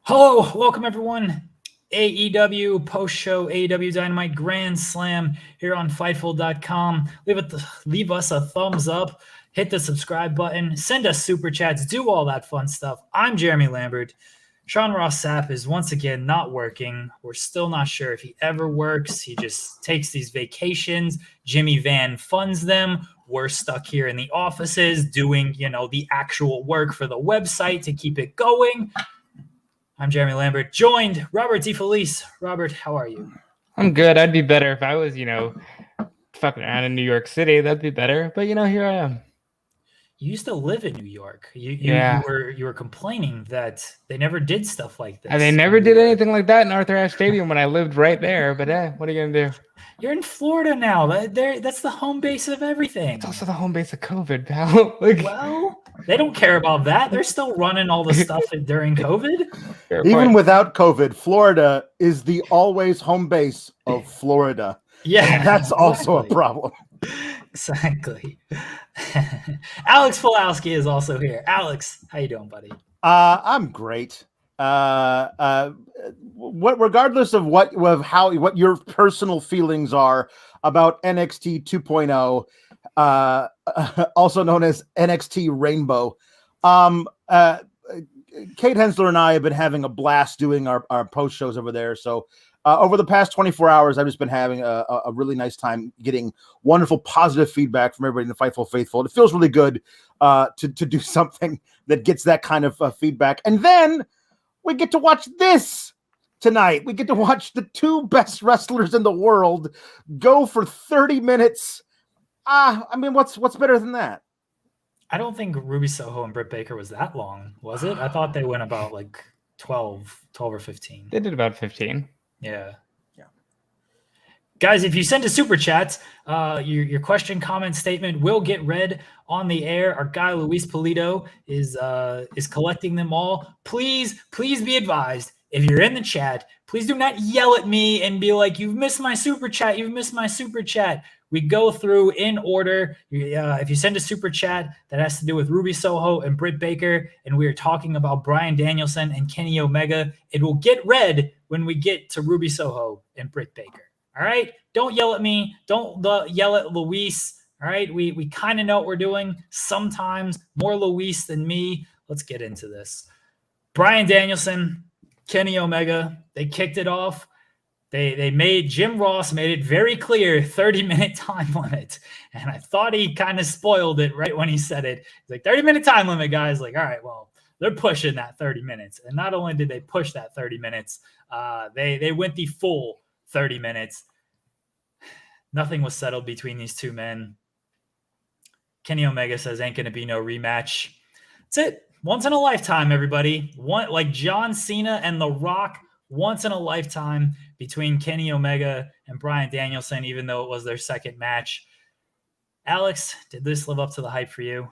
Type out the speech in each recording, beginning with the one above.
Hello, welcome everyone. AEW post-show, AEW Dynamite Grand Slam here on Fightful.com. Leave us a thumbs up, hit the subscribe button, send us super chats, do all that fun stuff. I'm Jeremy Lambert. Sean Ross Sapp is once again not working. We're still not sure if he ever works. He just takes these vacations. Jimmy Van funds them. We're stuck here in the offices doing, the actual work for the website to keep it going. I'm Jeremy Lambert, joined Robert DeFelice. Robert, how are you? I'm good. I'd be better if I was, fucking around in New York City. That'd be better. But here I am. You used to live in New York. You were complaining that they never did stuff like this. And they never did anything like that in Arthur Ashe Stadium when I lived right there. But what are you gonna do? You're in Florida now. That's the home base of everything. It's also the home base of COVID, pal. Well, they don't care about that. They're still running all the stuff during COVID. Even without COVID, Florida is the always home base of Florida. Yeah, and that's also a problem. Exactly. Alex Pawlowski is also here. Alex, how you doing, buddy? I'm great. Regardless of what your personal feelings are about NXT 2.0, also known as NXT Rainbow, Kate Hensler and I have been having a blast doing our post shows over there. So over the past 24 hours, I've just been having a really nice time getting wonderful positive feedback from everybody in the Fightful Faithful. It feels really good to do something that gets that kind of feedback. And then we get to watch this tonight. We get to watch the two best wrestlers in the world go for 30 minutes. What's better than that? I don't think Ruby Soho and Britt Baker was that long, was it? I thought they went about like 12 or 15. They did about 15. Yeah. Guys, if you send a super chat, your question, comment, statement will get read on the air. Our guy Luis Polito is collecting them all. Please be advised, if you're in the chat, please do not yell at me and be like, "You've missed my super chat. You've missed my super chat." We go through in order. If you send a super chat that has to do with Ruby Soho and Britt Baker, and we are talking about Bryan Danielson and Kenny Omega, it will get read when we get to Ruby Soho and Britt Baker. All right? Don't yell at me. Don't yell at Luis. All right? We kind of know what we're doing. Sometimes more Luis than me. Let's get into this. Bryan Danielson, Kenny Omega, they kicked it off. Jim Ross made it very clear, 30-minute time limit. And I thought he kind of spoiled it right when he said it. He's like, 30-minute time limit, guys. Like, all right, well, they're pushing that 30 minutes. And not only did they push that 30 minutes, they went the full 30 minutes. Nothing was settled between these two men. Kenny Omega says ain't going to be no rematch. That's it. Once in a lifetime, everybody. Like John Cena and The Rock, once in a lifetime between Kenny Omega and Bryan Danielson, even though it was their second match. Alex, did this live up to the hype for you?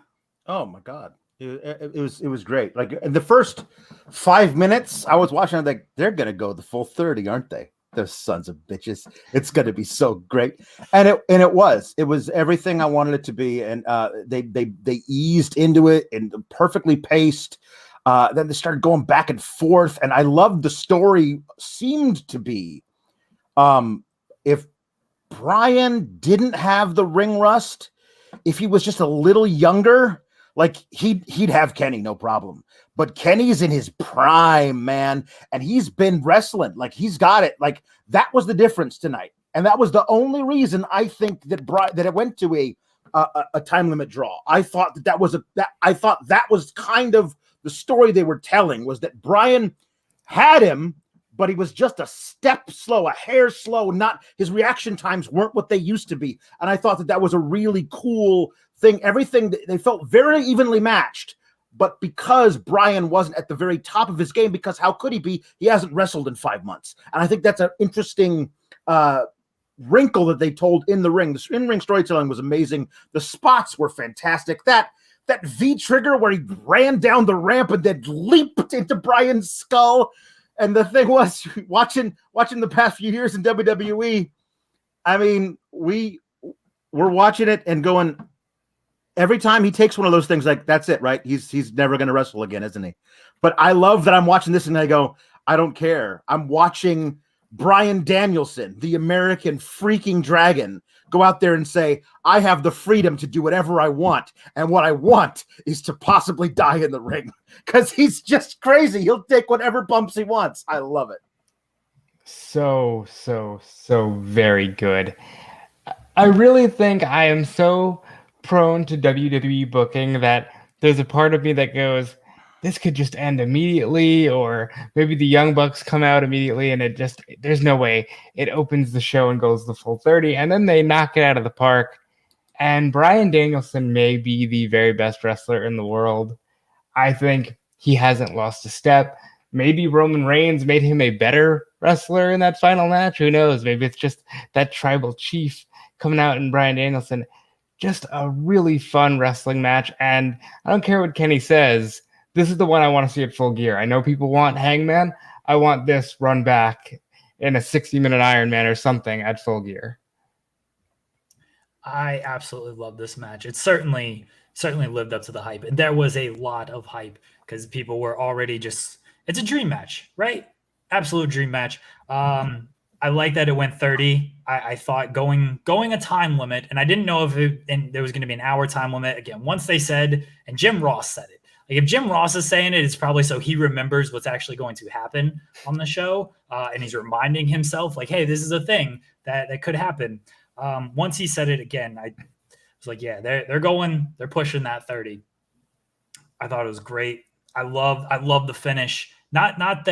Oh my God. It was great. Like in the first 5 minutes I was watching, I'm like, they're going to go the full 30, aren't they? Those sons of bitches. It's going to be so great. And it was everything I wanted it to be. And they eased into it and perfectly paced. Then they started going back and forth. And I loved the story seemed to be, if Bryan didn't have the ring rust, if he was just a little younger, like he'd have Kenny, no problem. But Kenny's in his prime, man, and he's been wrestling. Like he's got it. Like that was the difference tonight, and that was the only reason I think that it went to a time limit draw. I thought that was kind of the story they were telling, was that Bryan had him, but he was just a step slow, a hair slow. Not his reaction times weren't what they used to be, and I thought that was a really cool thing. Everything, they felt very evenly matched. But because Bryan wasn't at the very top of his game, because how could he be? He hasn't wrestled in 5 months. And I think that's an interesting wrinkle that they told in the ring. The in-ring storytelling was amazing. The spots were fantastic. That V-trigger where he ran down the ramp and then leaped into Bryan's skull. And the thing was, watching the past few years in WWE, I mean, we're watching it and going, every time he takes one of those things, like that's it, right? He's never going to wrestle again, isn't he? But I love that I'm watching this and I go, I don't care. I'm watching Bryan Danielson, the American freaking dragon, go out there and say, I have the freedom to do whatever I want. And what I want is to possibly die in the ring, because he's just crazy. He'll take whatever bumps he wants. I love it. So very good. I really think I am so prone to WWE booking that there's a part of me that goes, this could just end immediately, or maybe the Young Bucks come out immediately and there's no way. It opens the show and goes the full 30, and then they knock it out of the park. And Bryan Danielson may be the very best wrestler in the world. I think he hasn't lost a step. Maybe Roman Reigns made him a better wrestler in that final match. Who knows? Maybe it's just that tribal chief coming out in Bryan Danielson. Just a really fun wrestling match. And I don't care what Kenny says. This is the one I want to see at Full Gear. I know people want Hangman. I want this run back in a 60-minute Iron Man or something at Full Gear. I absolutely love this match. It certainly lived up to the hype. There was a lot of hype because people were already just, it's a dream match, right? Absolute dream match. I like that it went 30. I thought going a time limit, and I didn't know if there was going to be an hour time limit. Again, once they said, and Jim Ross said it, like if Jim Ross is saying it, it's probably so he remembers what's actually going to happen on the show. And he's reminding himself like, hey, this is a thing that could happen. Once he said it again, I was like, yeah, they're pushing that 30. I thought it was great. I love the finish. Not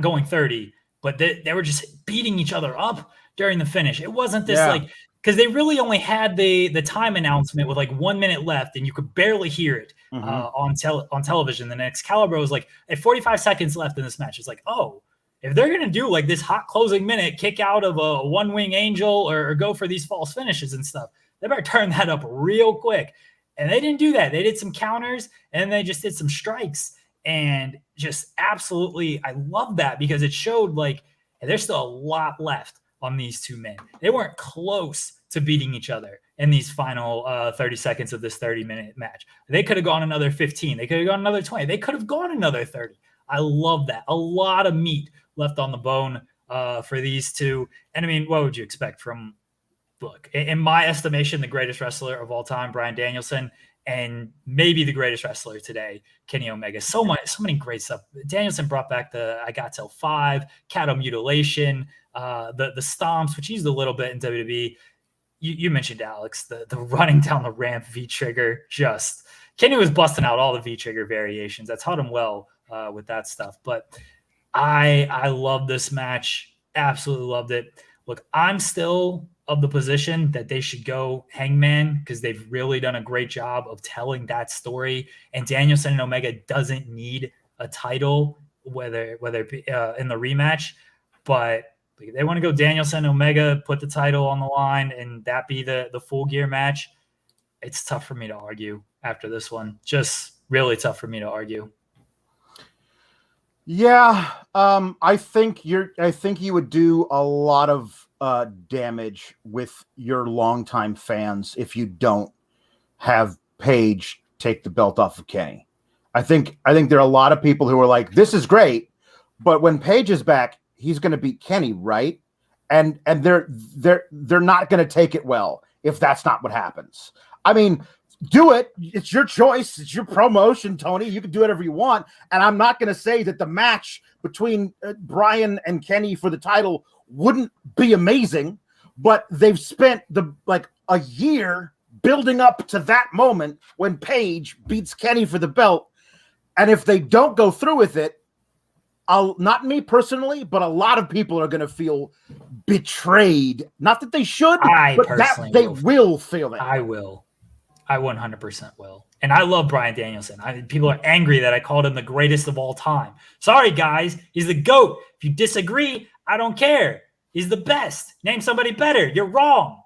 going 30, but they were just beating each other up during the finish. It wasn't this like, because they really only had the time announcement with like 1 minute left, and you could barely hear it on television. The Excalibur was like at 45 seconds left in this match. It's like, oh, if they're gonna do like this hot closing minute, kick out of a one-wing angel or go for these false finishes and stuff, they better turn that up real quick. And they didn't do that. They did some counters and they just did some strikes, and just absolutely, I love that because it showed like there's still a lot left on these two men. They weren't close to beating each other in these final 30 seconds of this 30-minute match. They could have gone another 15. They could have gone another 20. They could have gone another 30. I love that. A lot of meat left on the bone for these two. And I mean, what would you expect from, look, in my estimation, the greatest wrestler of all time, Bryan Danielson, and maybe the greatest wrestler today, Kenny Omega. So many great stuff. Danielson brought back the I Got Till 5, cattle mutilation, the stomps, which he used a little bit in WWE. You mentioned, Alex, the running down the ramp V-trigger. Just Kenny was busting out all the V-trigger variations. I taught him well with that stuff. But I love this match. Absolutely loved it. Look, I'm still of the position that they should go Hangman because they've really done a great job of telling that story. And Danielson and Omega doesn't need a title, whether it be in the rematch. But they want to go Danielson and Omega, put the title on the line, and that be the Full Gear match. It's tough for me to argue after this one. Just really tough for me to argue. Yeah, I think you would do a lot of damage with your longtime fans if you don't have Paige take the belt off of Kenny. I think there are a lot of people who are like, this is great, but when Paige is back, he's going to beat Kenny, right? And they're not going to take it well if that's not what happens. I mean, do it. It's your choice. It's your promotion, Tony. You can do whatever you want. And I'm not going to say that the match between Bryan and Kenny for the title wouldn't be amazing, but they've spent a year building up to that moment when Paige beats Kenny for the belt. And if they don't go through with it, not me personally, but a lot of people are going to feel betrayed. Not that they should, but that they will feel that. I will. I 100% will. And I love Bryan Danielson. People are angry that I called him the greatest of all time. Sorry, guys. He's the GOAT. If you disagree, I don't care. He's the best. Name somebody better. You're wrong.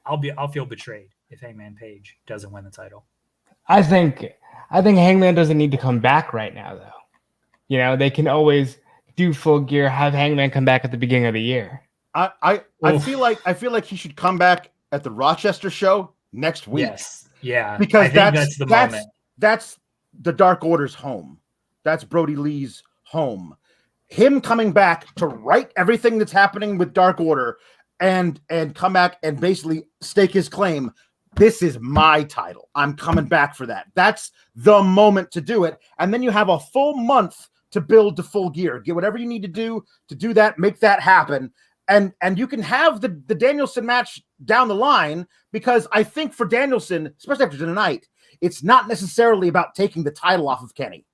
I'll feel betrayed if Hangman Page doesn't win the title. I think Hangman doesn't need to come back right now, though. You know, they can always do Full Gear, have Hangman come back at the beginning of the year. I feel like he should come back at the Rochester show next week. Yes. Yeah, because I think that's the moment. That's the Dark Order's home. That's Brody Lee's home. Him coming back to right everything that's happening with Dark Order and come back and basically stake his claim. This is my title. I'm coming back for that. That's the moment to do it. And then you have a full month to build to Full Gear. Get whatever you need to do that, make that happen. And you can have the Danielson match down the line, because I think for Danielson, especially after tonight, it's not necessarily about taking the title off of Kenny.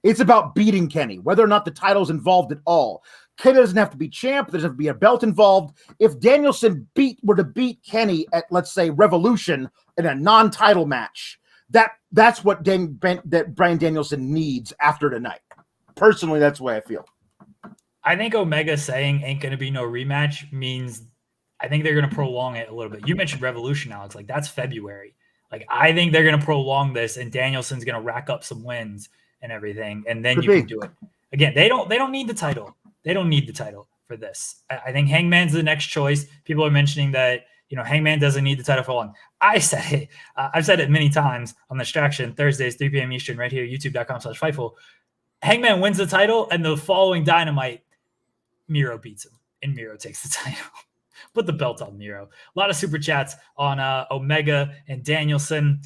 It's about beating Kenny, whether or not the title's involved at all. Kenny doesn't have to be champ. There doesn't have to be a belt involved. If Danielson were to beat Kenny at, let's say, Revolution in a non-title match, that's what that Bryan Danielson needs after tonight. Personally, that's the way I feel. I think Omega saying ain't going to be no rematch means I think they're going to prolong it a little bit. You mentioned Revolution, Alex. Like, that's February. Like, I think they're going to prolong this, and Danielson's going to rack up some wins and everything, and then you can do it. Again, they don't need the title. They don't need the title for this. I think Hangman's the next choice. People are mentioning that, Hangman doesn't need the title for long. I said it. I've said it many times on The Distraction, Thursdays, 3 p.m. Eastern, right here, youtube.com/Fightful. Hangman wins the title, and the following Dynamite, Miro beats him, and Miro takes the title. Put the belt on Miro. A lot of super chats on Omega and Danielson.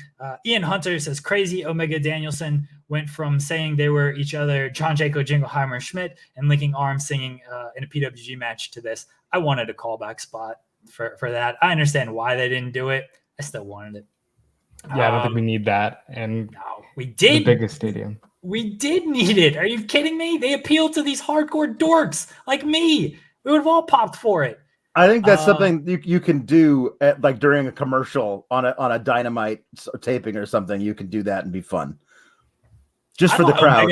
Ian Hunter says, crazy Omega Danielson went from saying they were each other, John Jaco, Jingleheimer, Schmidt, and linking arms singing in a PWG match to this. I wanted a callback spot for that. I understand why they didn't do it. I still wanted it. Yeah, I don't think we need that. And no, we did. The biggest stadium. We did need it. Are you kidding me? They appealed to these hardcore dorks like me. We would have all popped for it. I think that's something you can do at, like, during a commercial on a Dynamite taping or something. You can do that and be fun. Just for the crowd.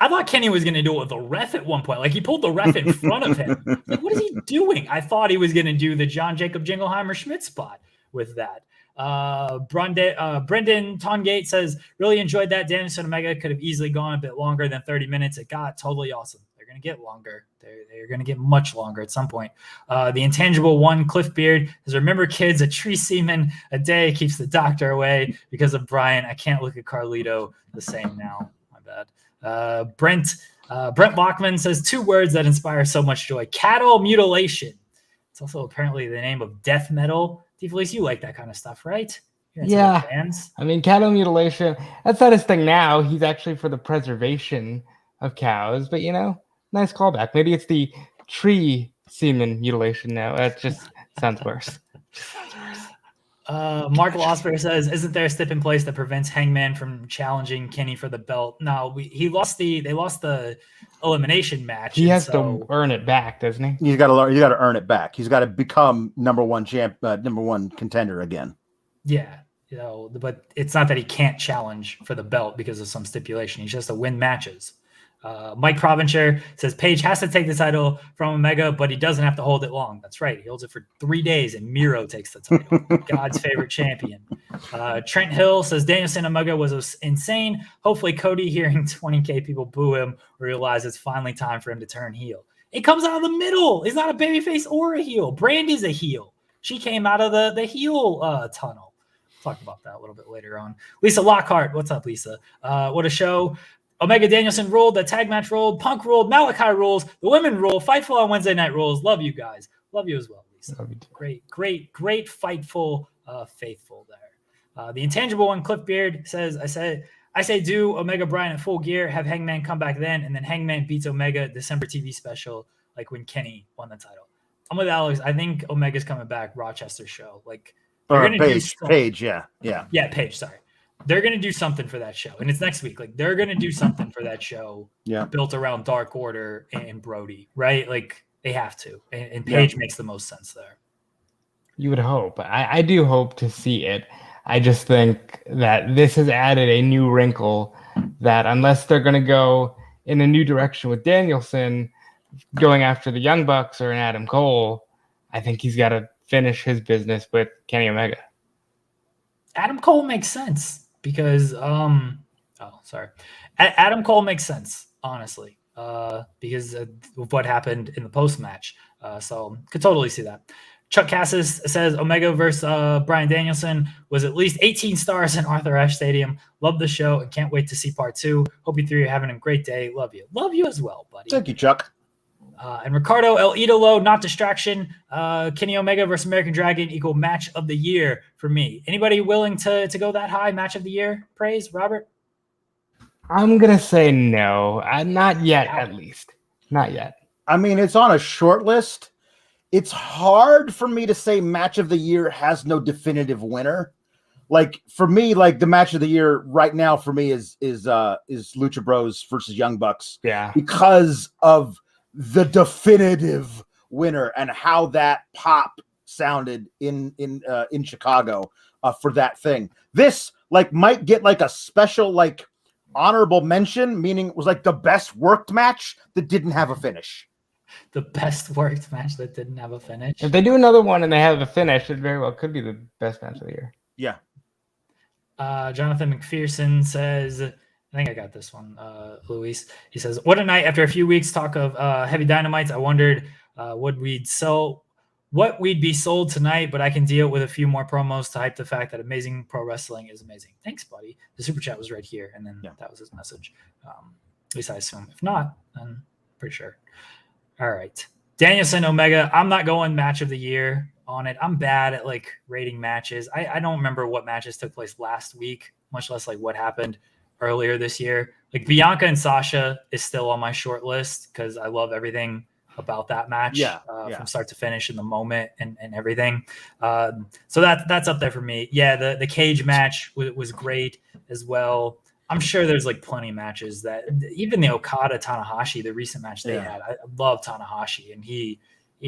I thought Kenny was going to do it with the ref at one point. Like, he pulled the ref in front of him. Like, what is he doing? I thought he was going to do the John Jacob Jingleheimer Schmidt spot with that. Brendan Tongate says, really enjoyed that. Danielson Omega could have easily gone a bit longer than 30 minutes. It got totally awesome. They're going to get longer. They're going to get much longer at some point. The Intangible One, Cliff Beard, says, remember, kids, a tree semen a day keeps the doctor away. Because of Bryan, I can't look at Carlito the same now. My bad. Brent Bachman says, 2 words that inspire so much joy. Cattle mutilation. It's also apparently the name of death metal. DeFelice, you like that kind of stuff, right? Yeah. I mean, cattle mutilation, that's not his thing now. He's actually for the preservation of cows. But, nice callback. Maybe it's the tree semen mutilation now. That just sounds worse. Mark Losberg says, isn't there a stip in place that prevents Hangman from challenging Kenny for the belt? No, they lost the elimination match. He has to earn it back, doesn't he? You got to earn it back. He's got to become number one contender again. Yeah. But it's not that he can't challenge for the belt because of some stipulation. He's just to win matches. Mike Provencher says Page has to take the title from Omega, but he doesn't have to hold it long. That's right. He holds it for 3 days, and Miro takes the title. God's favorite champion. Trent Hill says Danielson Omega was insane. Hopefully Cody, hearing 20K people boo him, will realize it's finally time for him to turn heel. It comes out of the middle. He's not a babyface or a heel. Brandy's a heel. She came out of the heel tunnel. Talk about that a little bit later on. Lisa Lockhart. What's up, Lisa? What a show. Omega Danielson ruled, the tag match ruled, Punk ruled, Malachi rules, the women rule, Fightful on Wednesday night rules. Love you guys. Love you as well, Lisa. Great Fightful faithful there. The Intangible One, Cliff Beard says, I say do Omega Bryan at Full Gear, have Hangman come back then, and then Hangman beats Omega December TV special, like when Kenny won the title. I'm with Alex. I think Omega's coming back, Rochester show. Like, Page, yeah. Yeah, Page, sorry. They're going to do something for that show. And it's next week. Like, they're going to do something for that show built around Dark Order and Brody, right? Like, they have to. And Page makes the most sense there. You would hope. I do hope to see it. I just think that this has added a new wrinkle that unless they're going to go in a new direction with Danielson going after the Young Bucks or an Adam Cole, I think he's got to finish his business with Kenny Omega. Adam Cole makes sense because, Adam Cole makes sense, honestly, because of what happened in the post-match. So could totally see that. Chuck Cassis says Omega versus Bryan Danielson was at least 18 stars in Arthur Ashe Stadium. Love the show and can't wait to see part 2. Hope you 3 are having a great day. Love you. Love you as well, buddy. Thank you, Chuck. And Ricardo El Idolo, not distraction. Kenny Omega versus American Dragon equal match of the year for me. Anybody willing to go that high? Match of the year praise, Robert? I'm gonna say no. Not yet, at least. Not yet. I mean, it's on a short list. It's hard for me to say match of the year has no definitive winner. Like for me, like the match of the year right now for me is Lucha Bros versus Young Bucks. Yeah, because of the definitive winner and how that pop sounded in Chicago for that thing. This like might get like a special like honorable mention, meaning it was like the best worked match that didn't have a finish. The best worked match that didn't have a finish. If they do another one and they have a finish, it very well could be the best match of the year. Yeah. Jonathan McPherson says, I think I got this one, Luis. He says, what a night. After a few weeks talk of heavy dynamites, I wondered what we'd be sold tonight, but I can deal with a few more promos to hype the fact that amazing pro wrestling is amazing. Thanks, buddy. The super chat was right here, and then that was his message. At least I assume. If not, then pretty sure. All right. Danielson, Omega. I'm not going match of the year on it. I'm bad at like rating matches. I don't remember what matches took place last week, much less like what happened earlier this year. Like Bianca and Sasha is still on my short list because I love everything about that match from start to finish in the moment and everything. So that's up there for me. Yeah, the cage match was great as well. I'm sure there's like plenty of matches that even the Okada Tanahashi, the recent match they had, I love Tanahashi and he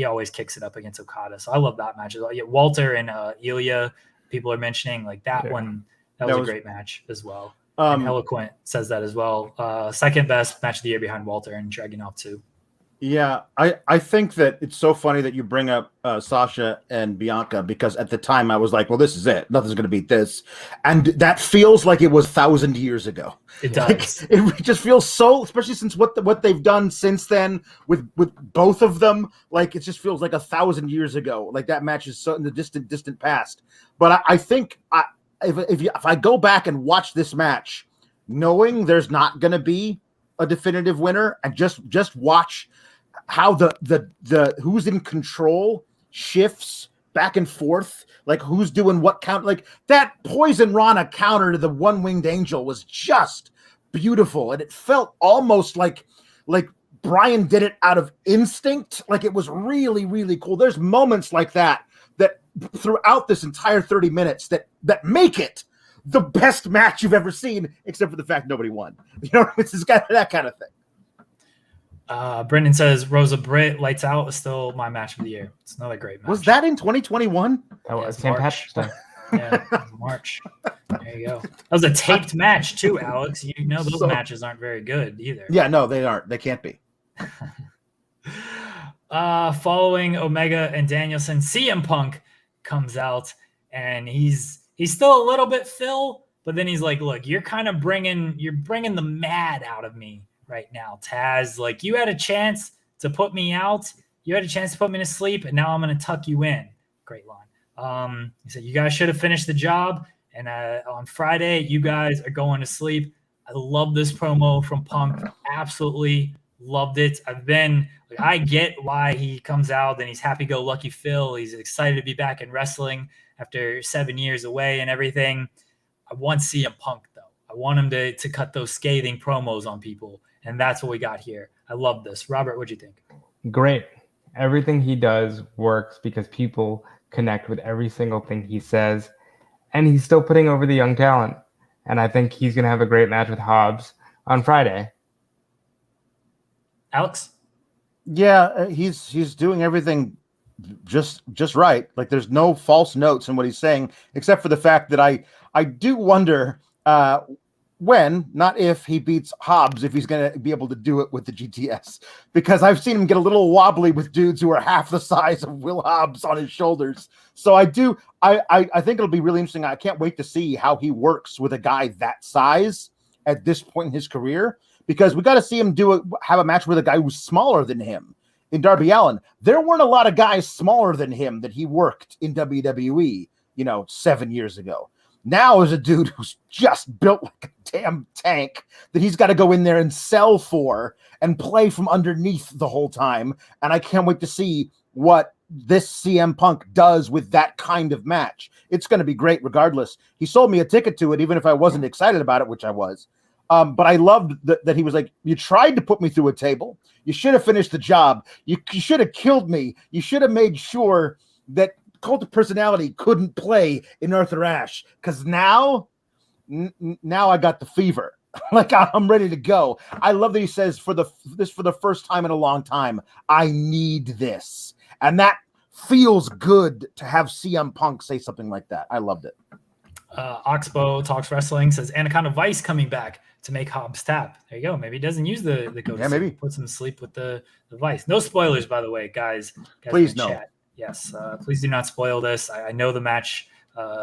always kicks it up against Okada. So I love that match as well. Yeah, Walter and Ilya, people are mentioning like that one. That was a great match as well. And Eloquent says that as well. Second best match of the year behind Walter and Dragunov too. Yeah, I think that it's so funny that you bring up Sasha and Bianca because at the time I was like, well, this is it. Nothing's going to beat this. And that feels like it was 1,000 years ago. It does. Like, it just feels so, especially since what they've done since then with both of them. Like, it just feels like 1,000 years ago. Like, that match is so in the distant past. But I think if I go back and watch this match, knowing there's not going to be a definitive winner and just watch how the who's in control shifts back and forth, like who's doing what count, like that Poison Rana counter to the One-Winged Angel was just beautiful. And it felt almost like Bryan did it out of instinct. Like it was really, really cool. There's moments like that throughout this entire 30 minutes that make it the best match you've ever seen, except for the fact nobody won. You know, it's just got that kind of thing. Brendan says Rosa Britt Lights Out is still my match of the year. It's another great match. Was that in 2021? That was St. Patrick's Day. Yeah, it was March. There you go. That was a taped match too, Alex. You know those matches aren't very good either. Yeah, no, they aren't. They can't be. Following Omega and Danielson, CM Punk comes out and he's still a little bit Phil, but then he's like, look, you're bringing the mad out of me right now, Taz. Like, you had a chance to put me out. You had a chance to put me to sleep, and now I'm going to tuck you in. Great line. He said, you guys should have finished the job, and on Friday, you guys are going to sleep. I love this promo from Punk. Absolutely loved it. I get why he comes out and he's happy-go-lucky Phil. He's excited to be back in wrestling after 7 years away and everything. I want CM Punk, though. I want him to cut those scathing promos on people, and that's what we got here. I love this. Robert, what'd you think? Great. Everything he does works because people connect with every single thing he says, and he's still putting over the young talent. And I think he's going to have a great match with Hobbs on Friday. Alex? Yeah, he's doing everything just right. Like there's no false notes in what he's saying, except for the fact that I do wonder when, not if, he beats Hobbs, if he's going to be able to do it with the GTS, because I've seen him get a little wobbly with dudes who are half the size of Will Hobbs on his shoulders. So I think it'll be really interesting. I can't wait to see how he works with a guy that size at this point in his career, because we got to see him have a match with a guy who's smaller than him in Darby Allin, there weren't a lot of guys smaller than him that he worked in WWE, 7 years ago. Now is a dude who's just built like a damn tank that he's got to go in there and sell for and play from underneath the whole time. And I can't wait to see what this CM Punk does with that kind of match. It's going to be great regardless. He sold me a ticket to it, even if I wasn't excited about it, which I was. But I loved that he was like, you tried to put me through a table. You should have finished the job. You should have killed me. You should have made sure that Cult of Personality couldn't play in Arthur Ashe, because now I got the fever. Like, I'm ready to go. I love that he says for the first time in a long time, I need this. And that feels good to have CM Punk say something like that. I loved it. Oxbow Talks Wrestling says Anaconda Vice coming back to make Hobbs tap. There you go. Maybe he doesn't use the go to sleep. Puts him to sleep with the Vice. No spoilers, by the way, guys. Please no. Chat. Yes, please do not spoil this. I know the match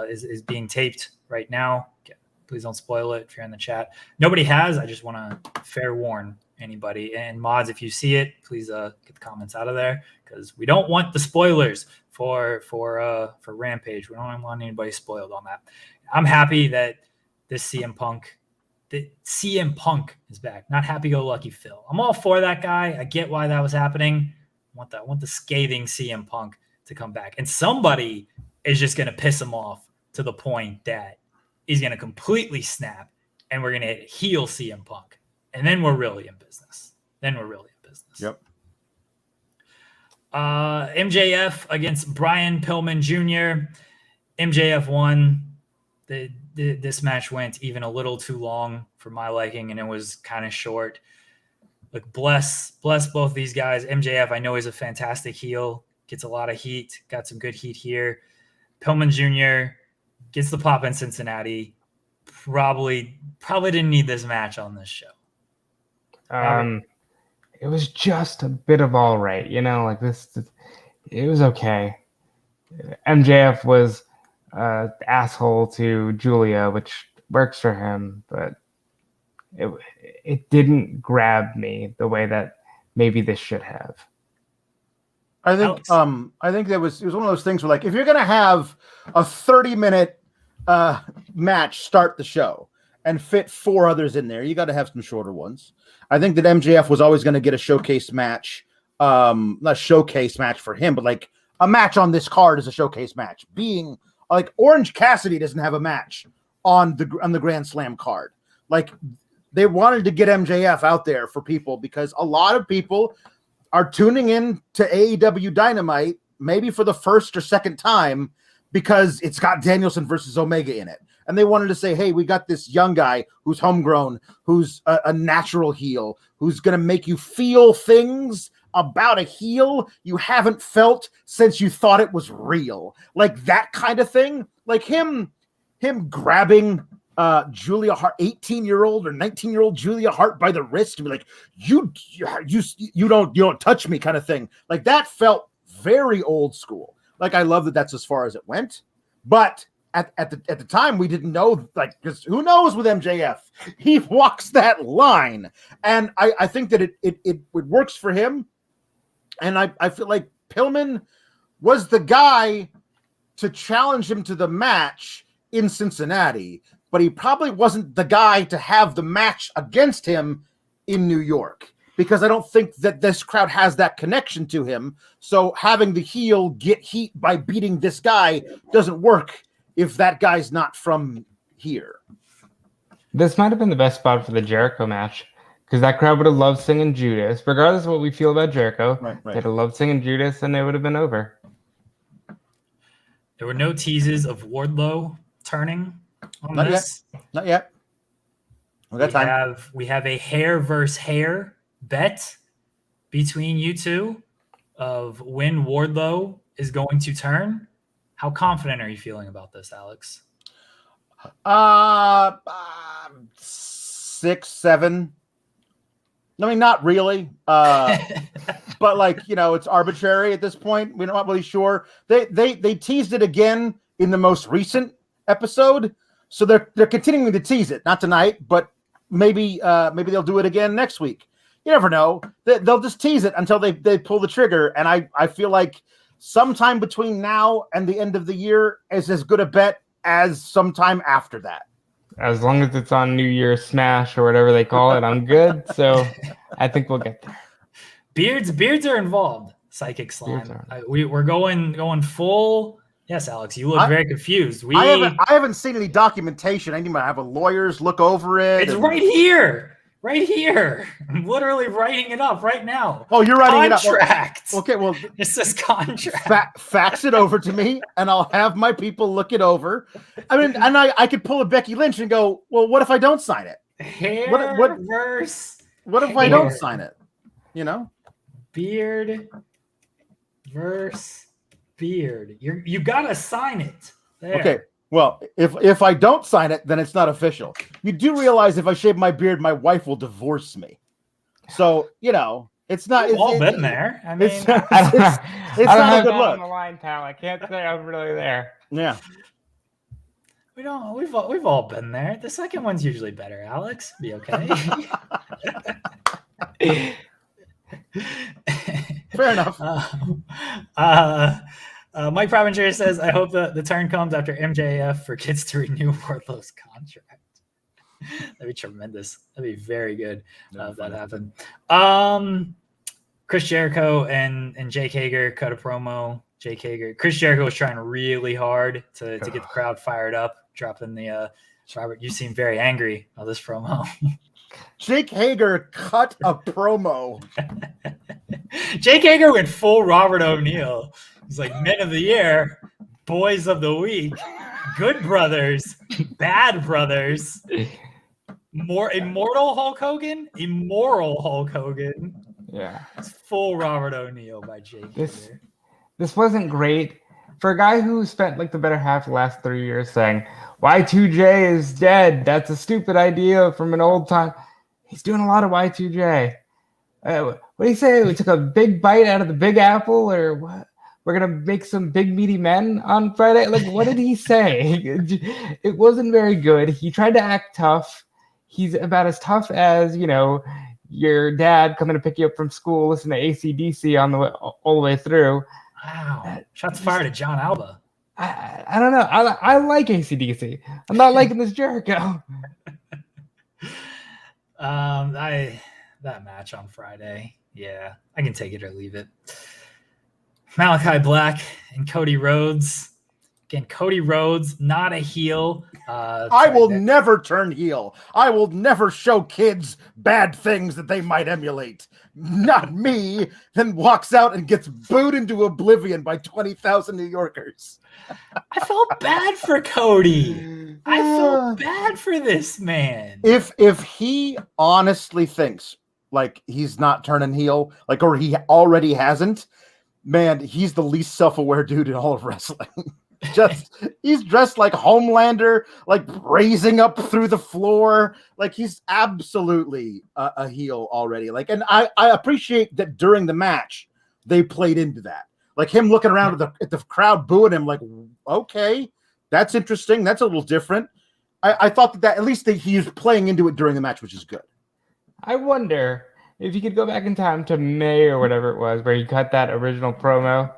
is being taped right now. Please don't spoil it if you're in the chat. Nobody has. I just want to fair warn anybody. And mods, if you see it, please get the comments out of there, because we don't want the spoilers for Rampage. We don't want anybody spoiled on that. I'm happy that CM Punk is back. Not happy-go-lucky Phil. I'm all for that guy. I get why that was happening. I want the scathing CM Punk to come back. And somebody is just going to piss him off to the point that he's going to completely snap, and we're going to heel CM Punk. And then we're really in business. Yep. MJF against Brian Pillman Jr. MJF won. This match went even a little too long for my liking, and it was kind of short. Like, bless both these guys. MJF, I know he's a fantastic heel, gets a lot of heat, got some good heat here. Pillman Jr. gets the pop in Cincinnati. Probably didn't need this match on this show. It was just a bit of all right, like this. It was okay. MJF was asshole to Julia, which works for him, but it didn't grab me the way that maybe this should have. I think it was one of those things where, like, if you're gonna have a 30-minute match start the show and fit 4 others in there, you got to have some shorter ones. I think that MJF was always going to get a showcase match, not a showcase match for him, but like a match on this card is a showcase match. Being like Orange Cassidy doesn't have a match on the Grand Slam card. Like, they wanted to get MJF out there for people because a lot of people are tuning in to AEW Dynamite, maybe for the first or second time, because it's got Danielson versus Omega in it. And they wanted to say, hey, we got this young guy who's homegrown, who's a natural heel, who's going to make you feel things about a heel you haven't felt since you thought it was real. Like that kind of thing. Like him grabbing Julia Hart, 18-year-old or 19-year-old Julia Hart by the wrist and be like, you don't touch me kind of thing. Like that felt very old school. Like, I love that that's as far as it went, but at the time we didn't know, like, because who knows with MJF, he walks that line, and I think that it works for him, and I feel like Pillman was the guy to challenge him to the match in Cincinnati, but he probably wasn't the guy to have the match against him in New York, because I don't think that this crowd has that connection to him. So having the heel get heat by beating this guy doesn't work if that guy's not from here. This might have been the best spot for the Jericho match, because that crowd would have loved singing Judas. Regardless of what we feel about Jericho, right. They'd have loved singing Judas, and they would have been over. There were no teases of Wardlow turning on this. Not yet. We have a hair versus hair bet between you two of when Wardlow is going to turn. How confident are you feeling about this, Alex? 6, 7. I mean, not really. But like, it's arbitrary at this point. We're not really sure. They teased it again in the most recent episode. So they're continuing to tease it. Not tonight, but maybe they'll do it again next week. you never know. They'll just tease it until they pull the trigger. And I feel like sometime between now and the end of the year is as good a bet as sometime after that. As long as it's on New Year's Smash or whatever they call it, I'm good. So I think we'll get there. Beards are involved. Psychic slime. We're going full. Yes, Alex, you look very confused. I haven't seen any documentation. I need to have a lawyer's look over it. It's right here. Right here. I'm literally writing it up right now. Oh, you're writing contract. It up. Okay, well, it says contract. Fax it over to me, and I'll have my people look it over. I mean, and I could pull a Becky Lynch and go, well, what if I don't sign it? What if I don't sign it? You know? Beard versus beard. You gotta sign it. There. Okay. Well, if I don't sign it, then it's not official. You do realize if I shave my beard, my wife will divorce me. So, it's not. We've all been there. I mean, it's not a good look. On the line, pal. I can't say I'm really there. Yeah. We've all been there. The second one's usually better. Alex, be okay. Fair enough. Mike Provinger says, I hope the turn comes after MJF forgets to renew Wardlow's contract. That'd be tremendous. That'd be very good if that happened. Chris Jericho and Jake Hager cut a promo. Chris Jericho was trying really hard to get the crowd fired up, dropping the Robert, you seem very angry on this promo. Jake Hager cut a promo. Jake Hager went full Robert O'Neill. He's like, men of the year, boys of the week, good brothers, bad brothers, more immoral Hulk Hogan, immoral Hulk Hogan. Yeah. It's full Robert O'Neill by Jake Hager. This wasn't great. For a guy who spent like the better half of the last 3 years saying, Y2J is dead. That's a stupid idea from an old time. He's doing a lot of Y2J. What do you say? We took a big bite out of the Big Apple, or what? We're going to make some big meaty men on Friday? Like, what did he say? It wasn't very good. He tried to act tough. He's about as tough as, your dad coming to pick you up from school, listen to AC/DC all the way through. Wow. Shots fired at John Alba. I don't know. I like AC/DC. I'm not liking this Jericho. That match on Friday. Yeah, I can take it or leave it. Malakai Black and Cody Rhodes. Again, Cody Rhodes, not a heel. I will never turn heel. I will never show kids bad things that they might emulate. Not me. Then walks out and gets booed into oblivion by 20,000 New Yorkers. I felt bad for Cody. I felt bad for this man. If he honestly thinks like he's not turning heel, like, or he already hasn't, man, he's the least self-aware dude in all of wrestling. He's dressed like Homelander, like raising up through the floor. Like he's absolutely a heel already. Like, and I appreciate that during the match they played into that. Like him looking around at the crowd booing him, like, okay, that's interesting. That's a little different. I thought that at least he was playing into it during the match, which is good. I wonder if you could go back in time to May or whatever it was where he cut that original promo,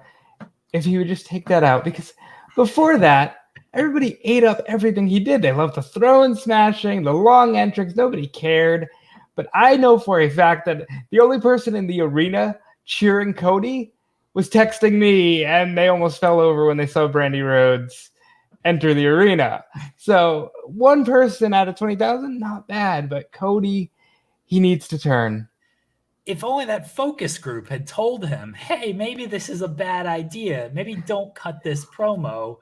if he would just take that out, because before that, everybody ate up everything he did. They loved the throw and smashing, the long entrance. Nobody cared. But I know for a fact that the only person in the arena cheering Cody was texting me, and they almost fell over when they saw Brandy Rhodes enter the arena. So one person out of 20,000, not bad. But Cody, he needs to turn. If only that focus group had told him, hey, maybe this is a bad idea. Maybe don't cut this promo.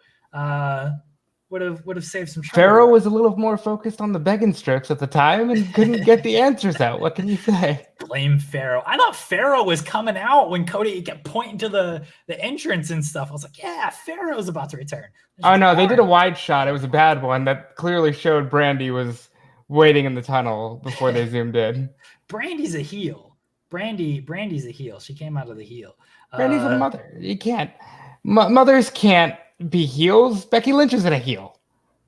Would have saved some trouble. Pharaoh was a little more focused on the begging strips at the time and couldn't get the answers out. What can you say? Blame Pharaoh. I thought Pharaoh was coming out when Cody kept pointing to the entrance and stuff. I was like, yeah, Pharaoh's about to return. Oh, no, they did a wide shot. It was a bad one that clearly showed Brandy was waiting in the tunnel before they zoomed in. Brandy's a heel. Brandy's a heel. She came out of the heel. Brandy's a mother. You can't. Mothers can't be heels. Becky Lynch isn't a heel.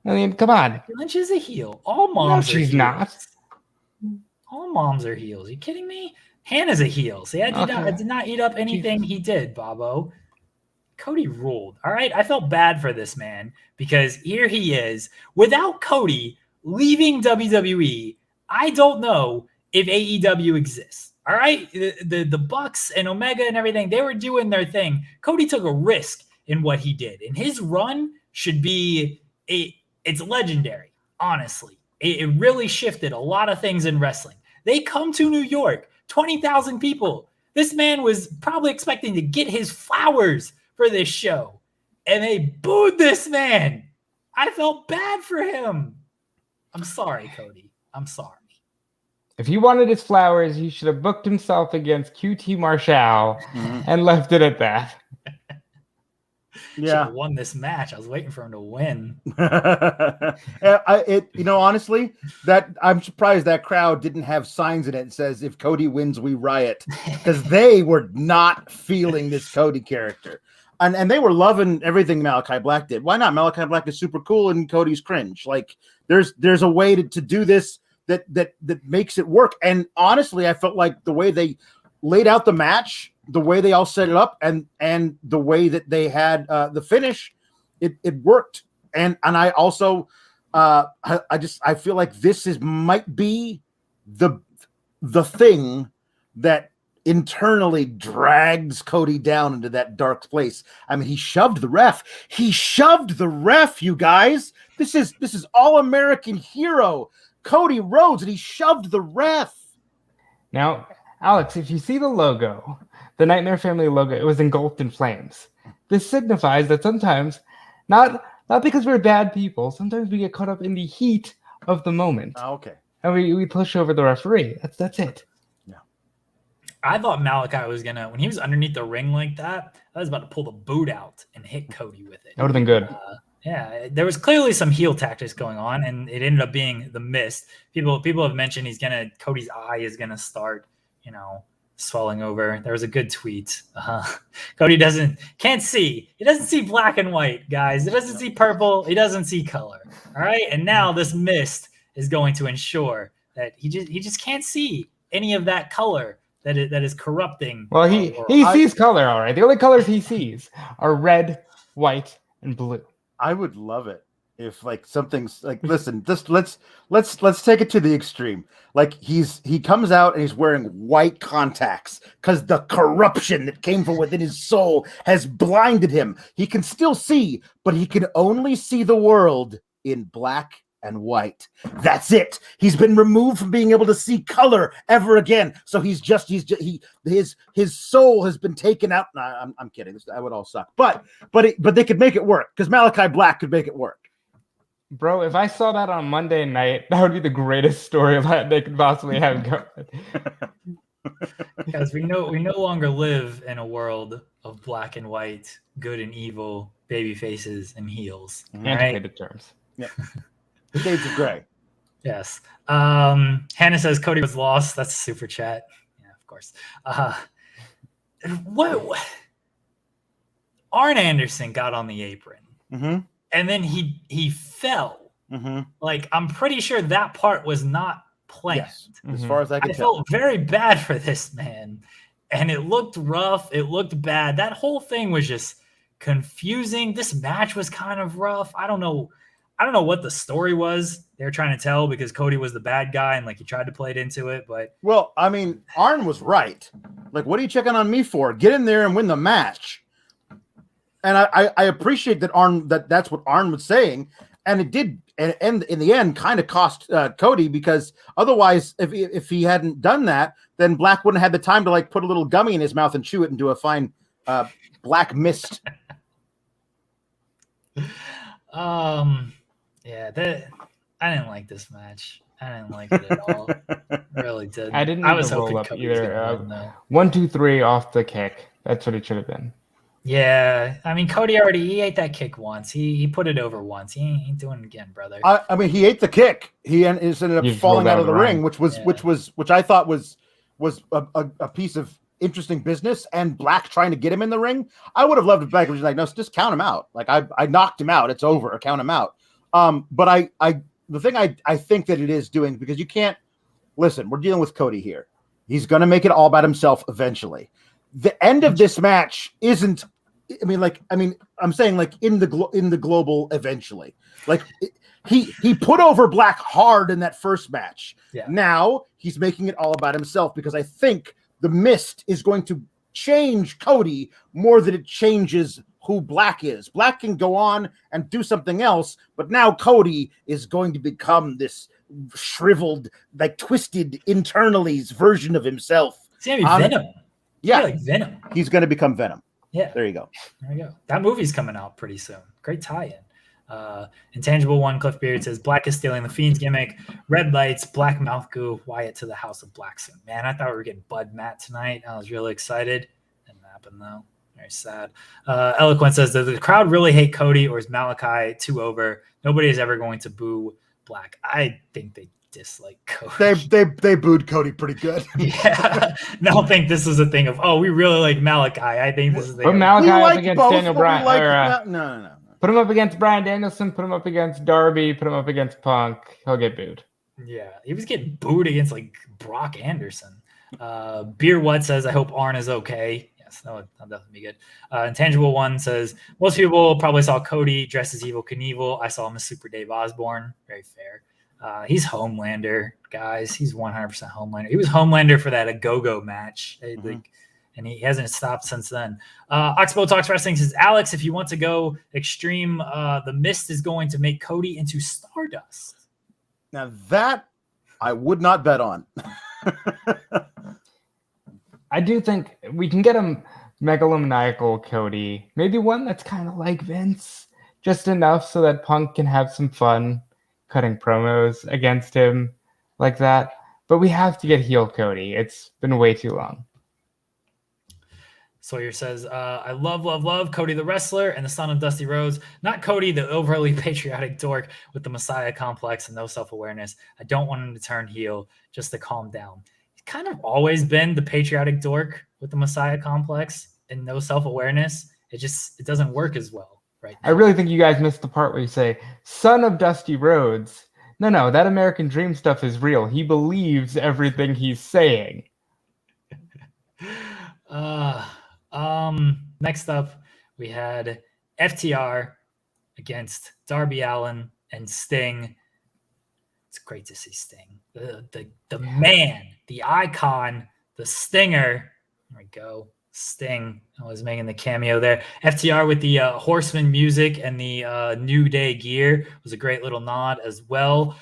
I mean, come on. Becky Lynch is a heel. All moms. No, she's not. All moms are heels. Are you kidding me? Hannah's a heel. See, I did not eat up anything he did, Bobo. Cody ruled. All right. I felt bad for this man because here he is. Without Cody leaving WWE, I don't know if AEW exists. All right. The Bucks and Omega and everything, they were doing their thing. Cody took a risk in what he did. And his run should be it's legendary, honestly. It really shifted a lot of things in wrestling. They come to New York, 20,000 people. This man was probably expecting to get his flowers for this show, and they booed this man. I felt bad for him. I'm sorry, Cody. I'm sorry. If he wanted his flowers, he should have booked himself against QT Marshall and left it at that. Yeah, won this match. I was waiting for him to win. Honestly, that I'm surprised that crowd didn't have signs in it that says "If Cody wins, we riot," because they were not feeling this Cody character, and they were loving everything Malakai Black did. Why not? Malakai Black is super cool, and Cody's cringe. Like there's a way to do this that makes it work. And honestly, I felt like the way they laid out the match, the way they all set it up, and the way that they had the finish, it worked. And I also I feel like this might be the thing that internally drags Cody down into that dark place. I mean, he shoved the ref. You guys. This is All-American hero Cody Rhodes, and he shoved the ref. Now, Alex, if you see the logo, the Nightmare Family logo, it was engulfed in flames. This signifies that sometimes, not because we're bad people, sometimes we get caught up in the heat of the moment. Oh, okay. And we push over the referee. That's it. Yeah. I thought Malachi was gonna, when he was underneath the ring like that, I was about to pull the boot out and hit Cody with it. That would have been good. Yeah, there was clearly some heel tactics going on, and it ended up being the mist. People have mentioned Cody's eye is gonna start, swelling over. There was a good tweet. Cody can't see. He doesn't see black and white, guys. He doesn't see purple. He doesn't see color. All right, and now this mist is going to ensure that he just can't see any of that color that is corrupting. Well, he sees color, all right. The only colors he sees are red, white, and blue. I would love it if something's listen, just let's take it to the extreme. He comes out and he's wearing white contacts because the corruption that came from within his soul has blinded him. He can still see, but he can only see the world in black and white. That's it. He's been removed from being able to see color ever again. So his soul has been taken out. Nah, I'm kidding. That would all suck. But they could make it work because Malakai Black could make it work. Bro, if I saw that on Monday night, that would be the greatest storyline they could possibly have going. Because we no longer live in a world of black and white, good and evil, baby faces and heels. Antiquated terms. Yeah. The shades of gray. Yes. Hannah says Cody was lost. That's a super chat. Yeah, of course. What? Arn Anderson got on the apron. Mm-hmm. And then he fell. Mm-hmm. I'm pretty sure that part was not planned. Yes, as far as I can tell. Felt very bad for this man. And it looked rough. It looked bad. That whole thing was just confusing. This match was kind of rough. I don't know what the story was they're trying to tell because Cody was the bad guy and he tried to play it into it. But well, I mean, Arn was right. What are you checking on me for? Get in there and win the match. And I appreciate that that's what Arn was saying, and it did, and in the end, kind of cost Cody because otherwise, if he hadn't done that, then Black wouldn't have had the time to put a little gummy in his mouth and chew it into a fine black mist. Yeah, I didn't like this match. I didn't like it at all. Really did. I didn't. I was roll hoping up Cody was either. gonna win, 1, 2, 3 off the kick. That's what it should have been. Yeah, I mean, Cody he ate that kick once. He put it over once. He ain't doing it again, brother. I mean, he ate the kick. He ended up falling out of the ring, which I thought was a piece of interesting business. And Black trying to get him in the ring. I would have loved if Black was no, just count him out. I knocked him out. It's over. Count him out. But the thing I think that it is doing because you can't listen, we're dealing with Cody here. He's going to make it all about himself eventually. The end of this match isn't. I'm saying like in the global eventually. Like he put over Black hard in that first match. Yeah. Now he's making it all about himself because I think the mist is going to change Cody more than it changes who Black is. Black can go on and do something else, but now Cody is going to become this shriveled, like twisted internally version of himself. It's gonna be Venom. Yeah, like Venom. He's going to become Venom. Yeah, there you go. There you go. That movie's coming out pretty soon. Great tie-in. Intangible One, Cliff Beard says Black is stealing the Fiend's gimmick. Red lights, Black mouth goo, Wyatt to the House of Black soon. Man, I thought we were getting Bud Matt tonight. I was really excited. Didn't happen though. Very sad. Eloquent says, does the crowd really hate Cody or is Malachi too over? Nobody is ever going to boo Black. I think they dislike Cody. They booed Cody pretty good. Yeah. I don't think this is a thing of, we really like Malachi. I think this is the Put Malachi up like against both, Daniel Bryan. No. Put him up against Bryan Danielson. Put him up against Darby. Put him up against Punk. He'll get booed. Yeah, he was getting booed against like Brock Anderson. Beer What says, I hope Arn is okay. Yes, that'll definitely be good. Intangible One says, most people probably saw Cody dressed as Evil Knievel. I saw him as Super Dave Osborne. Very fair. He's Homelander, guys. He's 100% Homelander. He was Homelander for that Go-Go match. And he hasn't stopped since then. Oxbow Talks Wrestling says, Alex, if you want to go extreme, the Mist is going to make Cody into Stardust. Now that I would not bet on. I do think we can get him megalomaniacal Cody. Maybe one that's kind of like Vince. Just enough so that Punk can have some fun cutting promos against him like that. But we have to get heel Cody. It's been way too long. Sawyer says, I love Cody the wrestler and the son of Dusty Rhodes. Not Cody, the overly patriotic dork with the Messiah complex and no self-awareness. I don't want him to turn heel, just to calm down. He's kind of always been the patriotic dork with the Messiah complex and no self-awareness. It doesn't work as well right now. I really think you guys missed the part where you say, son of Dusty Rhodes. No, that American Dream stuff is real. He believes everything he's saying. Next up, we had FTR against Darby Allin and Sting. It's great to see Sting, the man, the icon, the Stinger. There we go, Sting. I was making the cameo there. FTR with the Horseman music and the New Day gear was a great little nod as well.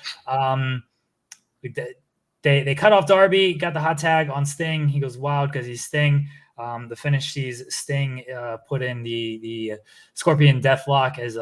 They cut off Darby, got the hot tag on Sting. He goes wild because he's Sting. The finish sees Sting put in the Scorpion Deathlock as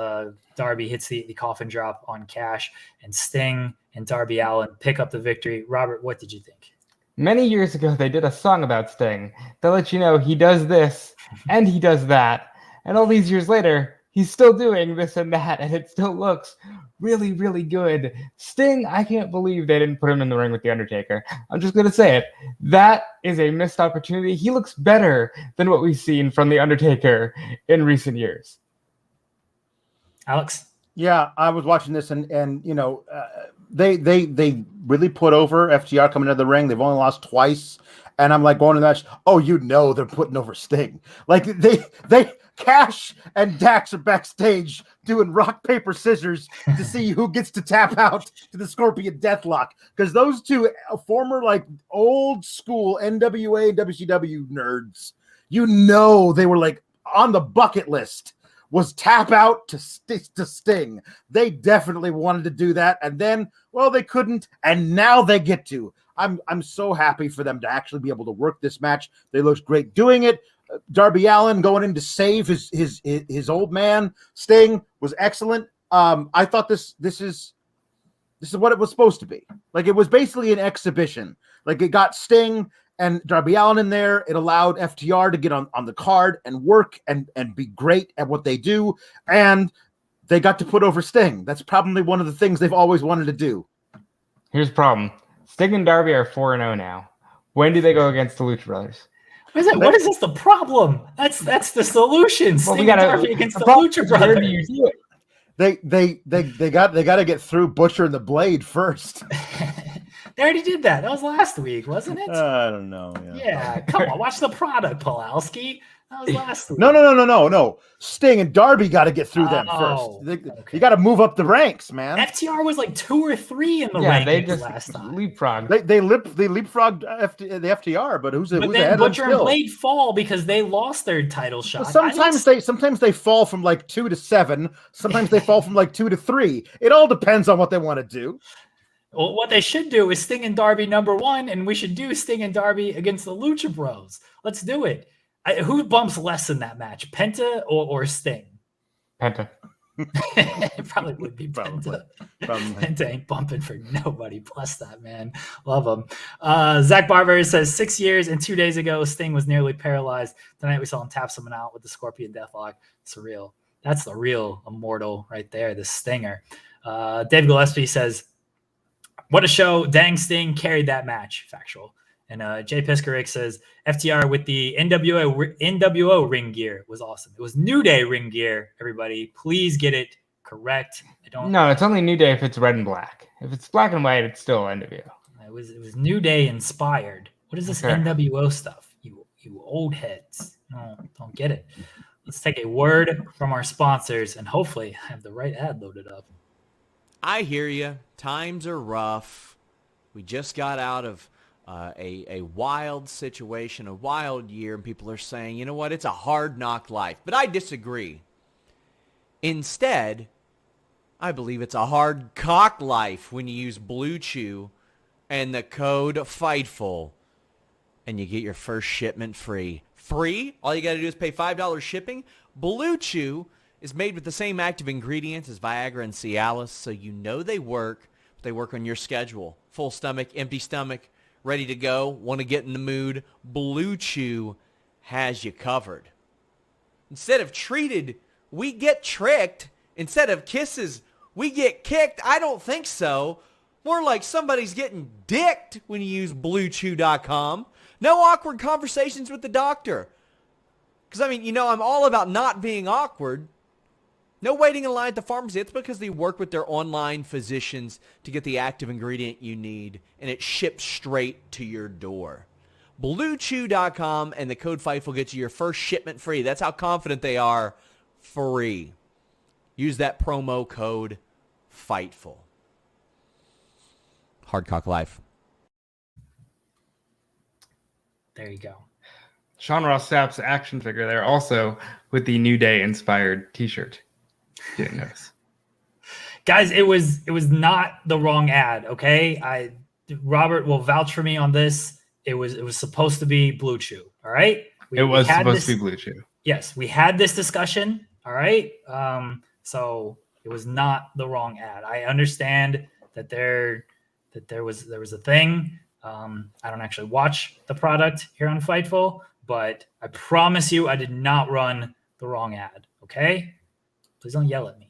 Darby hits the coffin drop on Cash, and Sting and Darby Allin pick up the victory. Robert, what did you think? Many years ago, they did a song about Sting. They'll let you know he does this and he does that. And all these years later, he's still doing this and that, and it still looks really, really good. Sting, I can't believe they didn't put him in the ring with The Undertaker. I'm just going to say it. That is a missed opportunity. He looks better than what we've seen from The Undertaker in recent years. Alex? Yeah, I was watching this, and you know, they really put over FTR coming into the ring. They've only lost twice, and I'm like going to the match. Oh, you know they're putting over Sting. Like they Cash and Dax are backstage doing rock paper scissors to see who gets to tap out to the Scorpion Deathlock, because those two former like old school NWA WCW nerds, you know, they were like on the bucket list. Was tap out to Sting. They definitely wanted to do that, and then, well, they couldn't, and now they get to. I'm so happy for them to actually be able to work this match. They looked great doing it. Darby Allin going in to save his old man Sting was excellent. I thought this is what it was supposed to be. Like, it was basically an exhibition. Like, it got Sting and Darby Allin in there. It allowed FTR to get on the card and work and be great at what they do. And they got to put over Sting. That's probably one of the things they've always wanted to do. Here's the problem. Sting and Darby are 4-0 now. When do they go against the Lucha Brothers? What is this the problem? That's the solution. Well, Sting and Darby against the Lucha Brothers. Where do you do it? They got to get through Butcher and the Blade first. They already did that. That was last week, wasn't it? I don't know. Yeah, come on. Watch the product, Pawlowski. That was last week. No. Sting and Darby got to get through them first. Okay. You got to move up the ranks, man. FTR was like 2 or 3 in the Yeah, they rankings just last time. leapfrogged. They leapfrogged the FTR, but who's But who's then ahead Butcher and still? Blade fall because they lost their title shot. Sometimes they fall from like 2 to 7. Sometimes they fall from like 2 to 3. It all depends on what they want to do. Well, what they should do is Sting and Darby number 1, and we should do Sting and Darby against the Lucha Bros. Let's do it. Who bumps less in that match, Penta or Sting? Penta. It probably would be Penta. Probably. Penta ain't bumping for nobody. Bless that man. Love him. Zach Barber says 6 years and 2 days ago, Sting was nearly paralyzed. Tonight we saw him tap someone out with the Scorpion Deathlock. Surreal. That's the real immortal right there, the Stinger. Dave Gillespie says, what a show. Dang, Sting carried that match. Factual. And Jay Piskaric says, FTR with the NWO ring gear was awesome. It was New Day ring gear, everybody. Please get it correct. No, it's only New Day if it's red and black. If it's black and white, it's still NWO. It was New Day inspired. What is this NWO stuff? You old heads. No, don't get it. Let's take a word from our sponsors and hopefully have the right ad loaded up. I hear you. Times are rough. We just got out of a wild situation, a wild year, and people are saying, you know what, it's a hard knock life. But I disagree. Instead, I believe it's a hard cock life when you use Blue Chew and the code FIGHTFUL, and you get your first shipment free. Free? All you got to do is pay $5 shipping. Blue Chew is made with the same active ingredients as Viagra and Cialis, so you know they work, but they work on your schedule. Full stomach, empty stomach, ready to go, want to get in the mood, Blue Chew has you covered. Instead of treated, we get tricked. Instead of kisses, we get kicked. I don't think so. More like somebody's getting dicked when you use BlueChew.com. No awkward conversations with the doctor. Because, I'm all about not being awkward. No waiting in line at the pharmacy. It's because they work with their online physicians to get the active ingredient you need, and it ships straight to your door. BlueChew.com and the code FIGHTFUL gets you your first shipment free. That's how confident they are. Free. Use that promo code FIGHTFUL. Hardcock Life. There you go. Sean Ross Sapp's action figure there also with the New Day inspired t-shirt. Didn't notice. Guys, it was not the wrong ad, okay? Robert will vouch for me on this. It was supposed to be Blue Chew, all right? It was supposed to be Blue Chew. Yes, we had this discussion, all right? So it was not the wrong ad. I understand that there was a thing. I don't actually watch the product here on Fightful, but I promise you I did not run the wrong ad, okay? Please don't yell at me.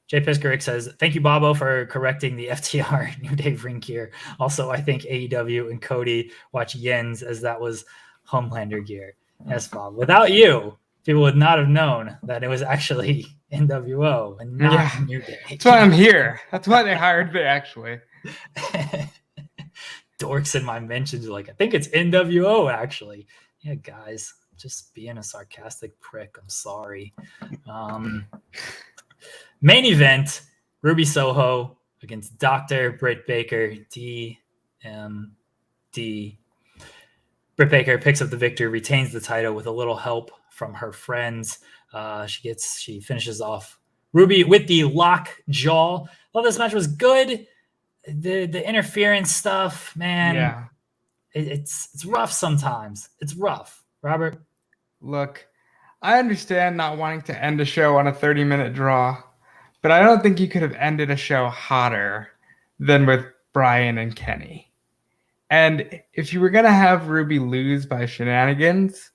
Jay Piskaric says, thank you, Bobo, for correcting the FTR New Day ring gear. Also, I think AEW and Cody watch Yens as that was Homelander gear. Yes, Bob. Without you, people would not have known that it was actually NWO and not New Day. That's why I'm here. That's why they hired me, actually. Dorks in my mentions are like, I think it's NWO, actually. Yeah, guys. Just being a sarcastic prick. I'm sorry. Main event, Ruby Soho against Dr. Britt Baker, DMD. Britt Baker picks up the victory, retains the title with a little help from her friends. She finishes off Ruby with the lock jaw. Well, this match was good. The interference stuff, man. Yeah. It's rough sometimes. It's rough. Robert? Look, I understand not wanting to end a show on a 30-minute draw, but I don't think you could have ended a show hotter than with Bryan and Kenny. And if you were going to have Ruby lose by shenanigans,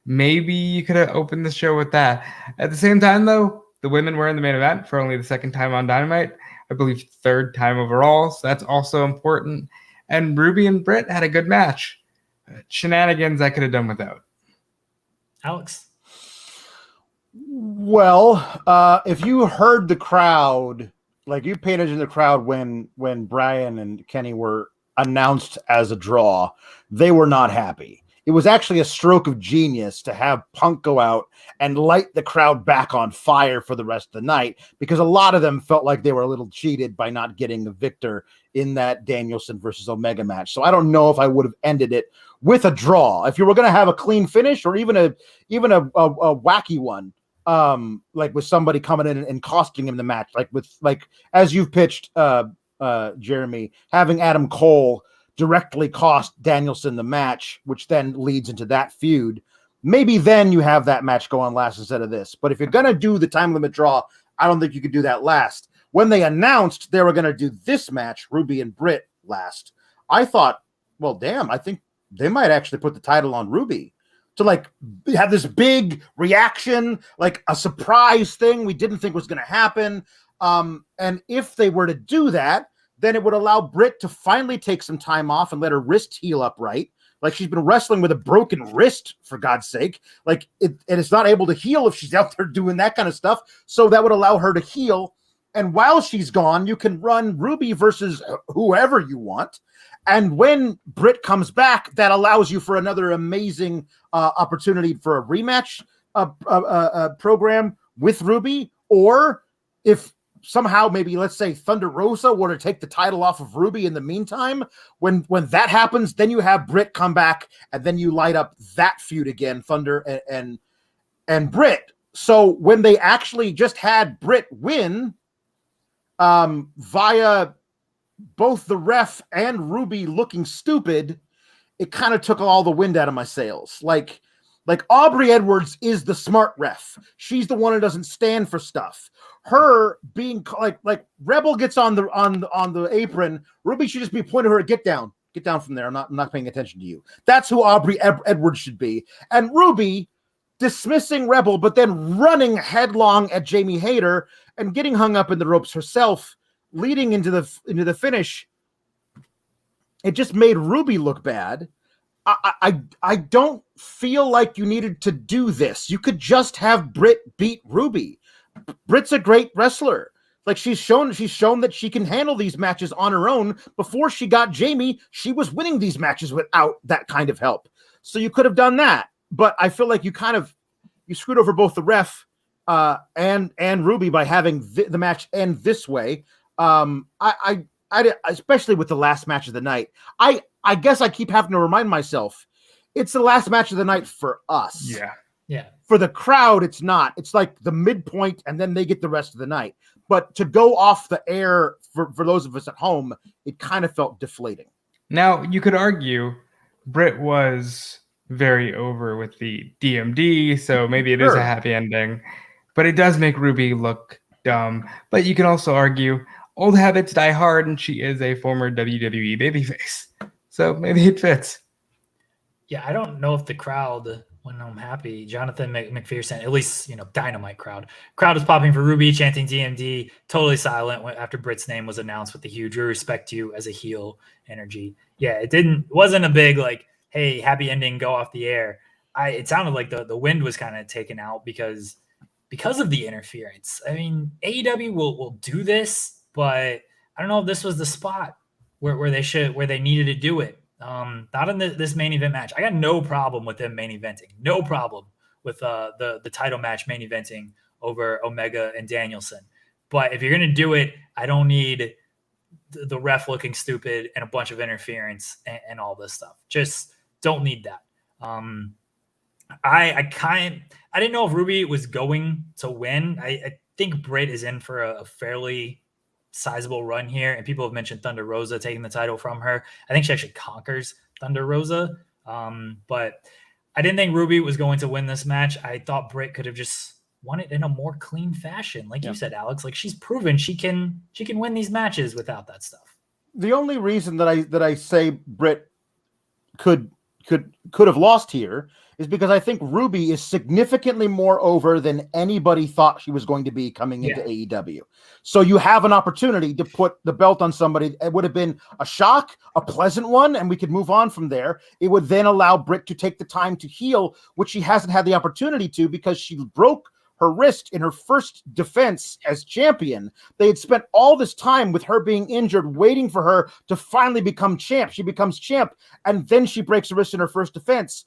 maybe you could have opened the show with that. At the same time, though, the women were in the main event for only the second time on Dynamite. I believe third time overall, so that's also important. And Ruby and Britt had a good match. Shenanigans I could have done without. Alex? Well, if you heard the crowd like you paid attention to the crowd when Bryan and Kenny were announced as a draw, they were not happy. It was actually a stroke of genius to have Punk go out and light the crowd back on fire for the rest of the night, because a lot of them felt like they were a little cheated by not getting the victor in that Danielson versus Omega match. So I don't know if I would have ended it with a draw. If you were going to have a clean finish, or even a wacky one, like with somebody coming in and costing him the match, like as you've pitched, Jeremy, having Adam Cole directly cost Danielson the match, which then leads into that feud. Maybe then you have that match go on last instead of this. But if you're going to do the time limit draw, I don't think you could do that last. When they announced they were going to do this match, Ruby and Britt, last, I thought, well, damn, I think they might actually put the title on Ruby to like have this big reaction, like a surprise thing we didn't think was going to happen. And if they were to do that, then it would allow Britt to finally take some time off and let her wrist heal up right. Like, she's been wrestling with a broken wrist, for God's sake. Like, and it's not able to heal if she's out there doing that kind of stuff. So that would allow her to heal. And while she's gone, you can run Ruby versus whoever you want. And when Britt comes back, that allows you for another amazing opportunity for a rematch program with Ruby. Or if somehow, maybe let's say Thunder Rosa were to take the title off of Ruby in the meantime, when that happens, then you have Britt come back, and then you light up that feud again, Thunder and Britt. So when they actually just had Britt win via both the ref and Ruby looking stupid, it kind of took all the wind out of my sails. Like Aubrey Edwards is the smart ref. She's the one who doesn't stand for stuff. Her being like Rebel gets on the apron, Ruby should just be pointing her, get down from there. I'm not paying attention to you. That's who Aubrey Edwards should be. And Ruby dismissing Rebel, but then running headlong at Jamie Hayter and getting hung up in the ropes herself, leading into the finish. It just made Ruby look bad. I don't feel like you needed to do this. You could just have Britt beat Ruby. Britt's a great wrestler. Like, she's shown that she can handle these matches on her own. Before she got Jamie, she was winning these matches without that kind of help. So you could have done that. But I feel like you screwed over both the ref and Ruby by having the match end this way. I especially with the last match of the night. I guess I keep having to remind myself it's the last match of the night for us. Yeah. For the crowd, it's not. It's like the midpoint, and then they get the rest of the night. But to go off the air for those of us at home, it kind of felt deflating. Now, you could argue Britt was very over with the DMD, so maybe it is a happy ending. But it does make Ruby look dumb. But you can also argue old habits die hard, and she is a former WWE babyface. So maybe it fits. Yeah, I don't know if the crowd, when I'm happy, Jonathan McPherson, at least, Dynamite crowd was popping for Ruby, chanting DMD, totally silent after Britt's name was announced with the huge "We respect you" as a heel energy. Yeah, it wasn't a big like, hey, happy ending, go off the air. It sounded like the wind was kind of taken out because of the interference. I mean, AEW will do this, but I don't know if this was the spot where they needed to do it. Not in this main event match. I got no problem with them main eventing. No problem with the title match main eventing over Omega and Danielson. But if you're gonna do it, I don't need the ref looking stupid and a bunch of interference and all this stuff. Just don't need that. I didn't know if Ruby was going to win. I think Britt is in for a fairly sizable run here, and people have mentioned Thunder Rosa taking the title from her. I think she actually conquers Thunder Rosa, but I didn't think Ruby was going to win this match. I thought Britt could have just won it in a more clean fashion, like you said, Alex. Like, she's proven she can win these matches without that stuff. The only reason that I say Britt could have lost here is because I think Ruby is significantly more over than anybody thought she was going to be coming into AEW. So you have an opportunity to put the belt on somebody. It would have been a shock, a pleasant one, and we could move on from there. It would then allow Britt to take the time to heal, which she hasn't had the opportunity to because she broke her wrist in her first defense as champion. They had spent all this time with her being injured, waiting for her to finally become champ. She becomes champ, and then she breaks her wrist in her first defense.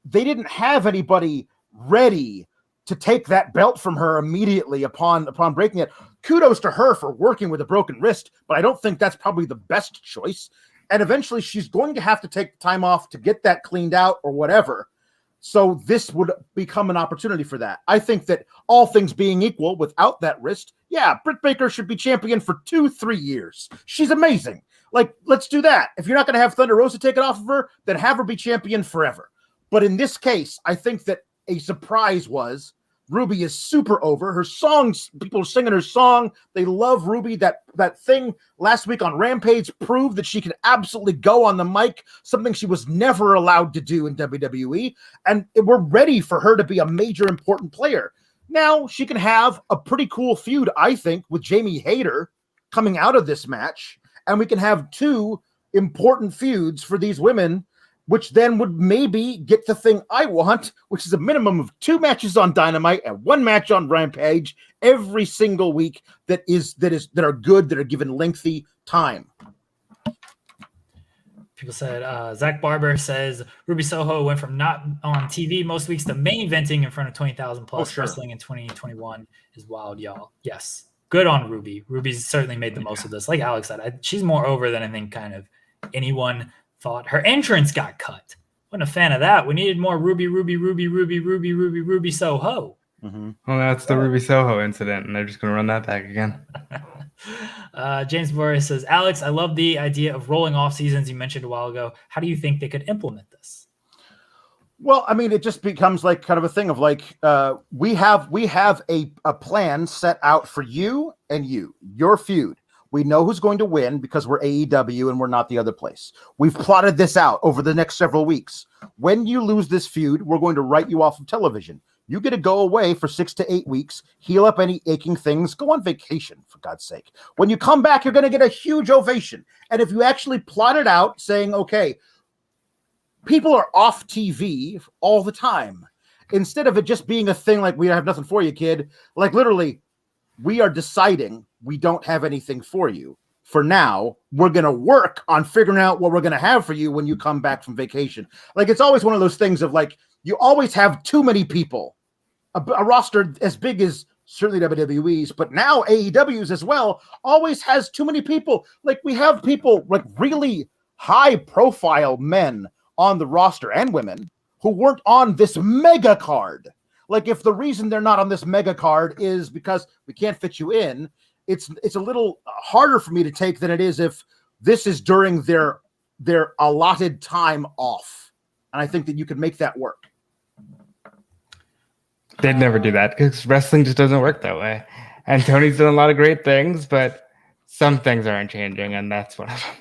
They didn't have anybody ready to take that belt from her immediately upon breaking it. Kudos to her for working with a broken wrist, but I don't think that's probably the best choice. And eventually she's going to have to take time off to get that cleaned out or whatever. So this would become an opportunity for that. I think that all things being equal, without that wrist, yeah, Britt Baker should be champion for 2-3 years. She's amazing. Like, let's do that. If you're not going to have Thunder Rosa take it off of her, then have her be champion forever. But in this case, I think that a surprise was Ruby is super over. Her songs, people are singing her song. They love Ruby. That thing last week on Rampage proved that she can absolutely go on the mic, something she was never allowed to do in WWE. And we're ready for her to be a major important player. Now she can have a pretty cool feud, I think, with Jamie Hayter coming out of this match. And we can have 2 important feuds for these women, which then would maybe get the thing I want, which is a minimum of 2 matches on Dynamite and 1 match on Rampage every single week that are good, that are given lengthy time. People said, Zach Barber says, Ruby Soho went from not on TV most weeks to main eventing in front of 20,000 plus. Sure. Wrestling in 2021 is wild, y'all. Yes. Good on Ruby. Ruby's certainly made the most of this. Like Alex said, she's more over than I think kind of anyone thought. Her entrance got cut. Wasn't a fan of that. We needed more Ruby Soho. Mm-hmm. Well, that's the Ruby Soho incident, and they're just going to run that back again. James Boris says, Alex, I love the idea of rolling off seasons you mentioned a while ago. How do you think they could implement this? Well, I mean, it just becomes like kind of a thing of like, we have a plan set out for you and your feud. We know who's going to win because we're AEW and we're not the other place. We've plotted this out over the next several weeks. When you lose this feud, we're going to write you off of television. You get to go away for 6 to 8 weeks, heal up any aching things, go on vacation, for God's sake. When you come back, you're going to get a huge ovation. And if you actually plot it out saying, okay, people are off TV all the time, instead of it just being a thing like, we have nothing for you, kid, like literally, we are deciding we don't have anything for you. For now, we're going to work on figuring out what we're going to have for you when you come back from vacation. Like, it's always one of those things of like, you always have too many people. A roster as big as certainly WWE's, but now AEW's as well, always has too many people. Like, we have people, like really high profile men on the roster and women who weren't on this mega card. Like, if the reason they're not on this mega card is because we can't fit you in, it's a little harder for me to take than it is if this is during their allotted time off. And I think that you could make that work. They'd never do that because wrestling just doesn't work that way. And Tony's done a lot of great things, but some things aren't changing, and that's one of them.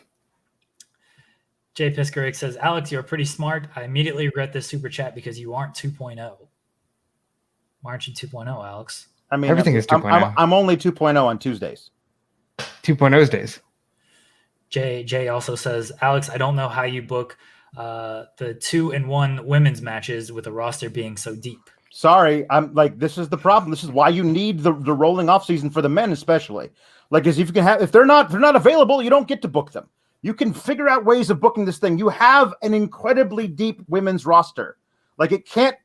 Jay Piskaric says, Alex, you're pretty smart. I immediately regret this super chat because you aren't 2.0. Why aren't you 2.0, Alex? I mean, everything is 2.0. I'm only 2.0 on Tuesdays. 2.0's days. Jay also says, Alex, I don't know how you book the 2-1 women's matches with a roster being so deep. Sorry, I'm like, this is the problem. This is why you need the rolling off season for the men, especially. Like, as if you can have, if they're not available, you don't get to book them. You can figure out ways of booking this thing. You have an incredibly deep women's roster. Like, they can't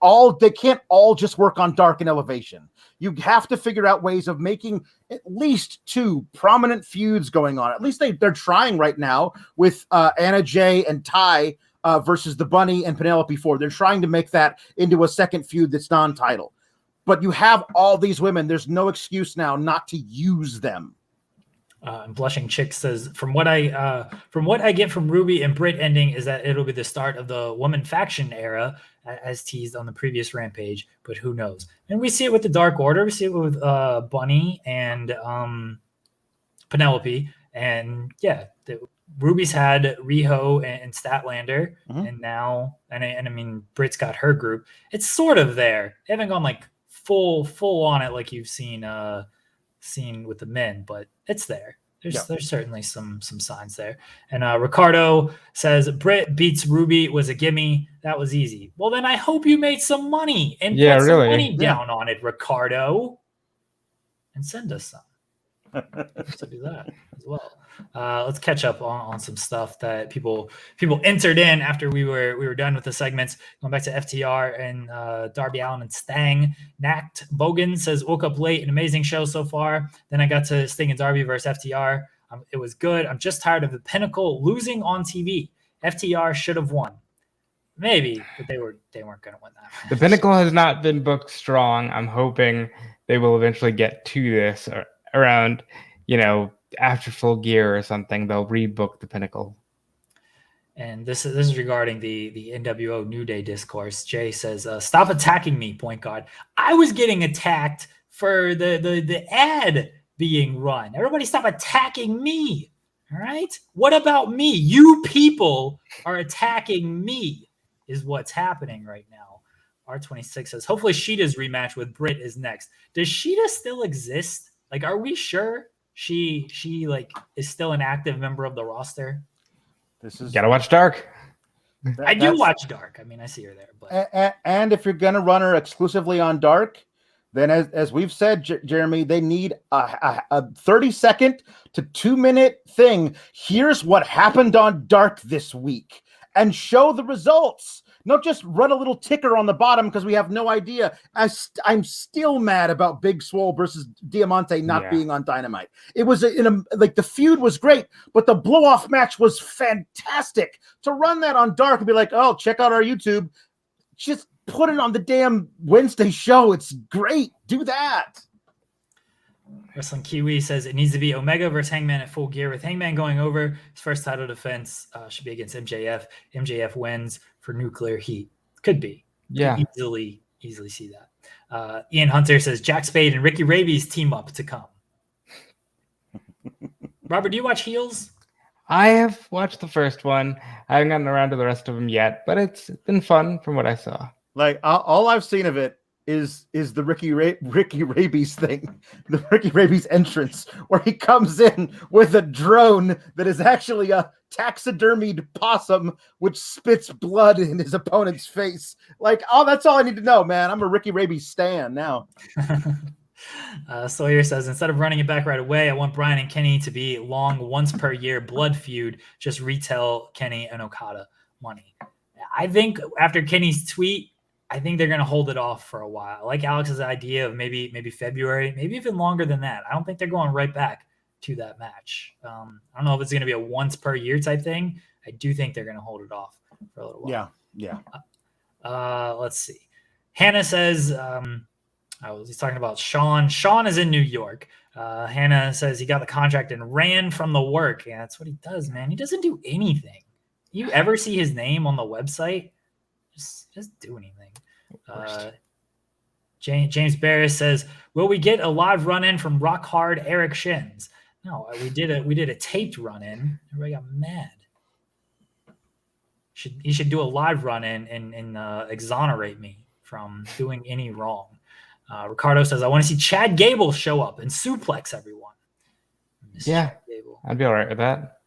all just work on Dark and Elevation. You have to figure out ways of making at least 2 prominent feuds going on. At least they're trying right now with Anna Jay and Ty versus the Bunny and Penelope Ford. They're trying to make that into a second feud that's non-title. But you have all these women. There's no excuse now not to use them. And Blushing Chick says, from what I get from Ruby and Britt ending is that it'll be the start of the woman faction era, as teased on the previous Rampage, but who knows? And we see it with the Dark Order. We see it with Bunny and Penelope. And yeah, Ruby's had Riho and Statlander, and now, and I mean, Britt's got her group. It's sort of there. They haven't gone like full on it like you've seen with the men, but it's there. There's certainly some signs there. And Ricardo says Britt beats Ruby was a gimme. That was easy. Well, then I hope you made some money and put some money down on it, Ricardo, and send us some. So do that as well. Let's catch up on some stuff that people entered in after we were done with the segments. Going back to FTR and Darby Allin and Stang. Nact Bogan says, woke up late, an amazing show so far. Then I got to Sting and Darby versus FTR. It was good. I'm just tired of the Pinnacle losing on TV. FTR should have won. Maybe, but they weren't going to win that. The Pinnacle has not been booked strong. I'm hoping they will eventually get to this around, after Full Gear or something. They'll rebook the Pinnacle. And this is regarding the NWO New Day discourse. Jay says, stop attacking me, point guard. I was getting attacked for the ad being run. Everybody stop attacking me. All right? What about me? You people are attacking me is what's happening right now. R26 says, hopefully Sheeta's rematch with Britt is next. Does Sheeta still exist? Like, are we sure she is still an active member of the roster? Gotta watch Dark. I do watch Dark. I mean, I see her there. But and if you're gonna run her exclusively on Dark, then as we've said, Jeremy, they need a 30-second to 2-minute thing. Here's what happened on Dark this week, and show the results. Not just run a little ticker on the bottom because we have no idea. I'm still mad about Big Swole versus Diamante not being on Dynamite. It was the feud was great, but the blow-off match was fantastic. To run that on Dark and be like, oh, check out our YouTube. Just put it on the damn Wednesday show. It's great. Do that. Wrestling Kiwi says it needs to be Omega versus Hangman at Full Gear, with Hangman going over. His first title defense should be against MJF. MJF wins for Nuclear Heat. Could be. Yeah. Could easily see that. Ian Hunter says Jack Spade and Ricky Raby's team up to come. Robert, do you watch Heels? I have watched the first one. I haven't gotten around to the rest of them yet, but it's been fun from what I saw. Like, all I've seen of it is the Ricky Rabies thing, the Ricky Rabies entrance, where he comes in with a drone that is actually a taxidermied possum which spits blood in his opponent's face. Like, that's all I need to know, man. I'm a Ricky Rabies stan now. Sawyer says, instead of running it back right away, I want Bryan and Kenny to be long once per year blood feud. Just retell Kenny and Okada money. I think after Kenny's tweet, I think they're going to hold it off for a while. I like Alex's idea of maybe February, maybe even longer than that. I don't think they're going right back to that match. I don't know if it's going to be a once per year type thing. I do think they're going to hold it off for a little while. Yeah. Let's see. Hannah says, he's talking about Sean. Sean is in New York. Hannah says he got the contract and ran from the work. Yeah, that's what he does, man. He doesn't do anything. You ever see his name on the website? Just do anything. James Barris says, will we get a live run-in from Rock Hard Eric Shins? No, we did a taped run-in. Everybody got mad. He should do a live run-in and exonerate me from doing any wrong. Ricardo says, I want to see Chad Gable show up and suplex everyone. I'd be all right with that.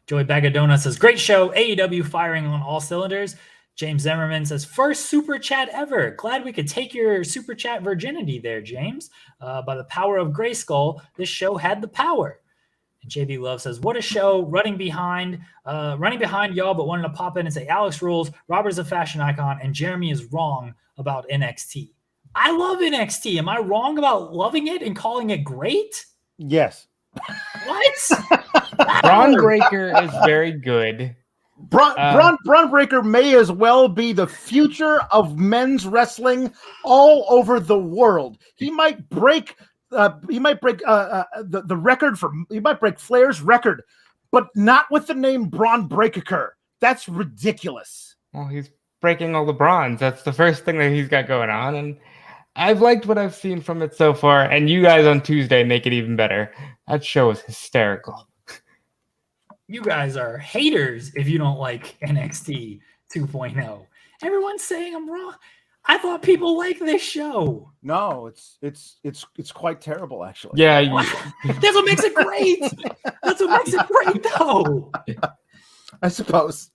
Joey Bagadona says, great show. AEW firing on all cylinders. James Zimmerman says, first super chat ever. Glad we could take your super chat virginity there, James. By the power of Grayskull, this show had the power. And JB Love says, what a show. Running behind y'all, but wanted to pop in and say Alex rules, Robert's a fashion icon, and Jeremy is wrong about NXT. I love NXT. Am I wrong about loving it and calling it great? Yes. What? Braun Breaker is very good. Braun Breaker may as well be the future of men's wrestling all over the world. He might break the record he might break Flair's record, but not with the name Braun Breaker. That's ridiculous. Well, he's breaking all the bronze. That's the first thing that he's got going on, and I've liked what I've seen from it so far. And you guys on Tuesday make it even better. That show is hysterical. You guys are haters if you don't like NXT 2.0. Everyone's saying I'm wrong. I thought people like this show. No, it's quite terrible, actually. Yeah, That's what makes it great. That's what makes it great, though. I suppose.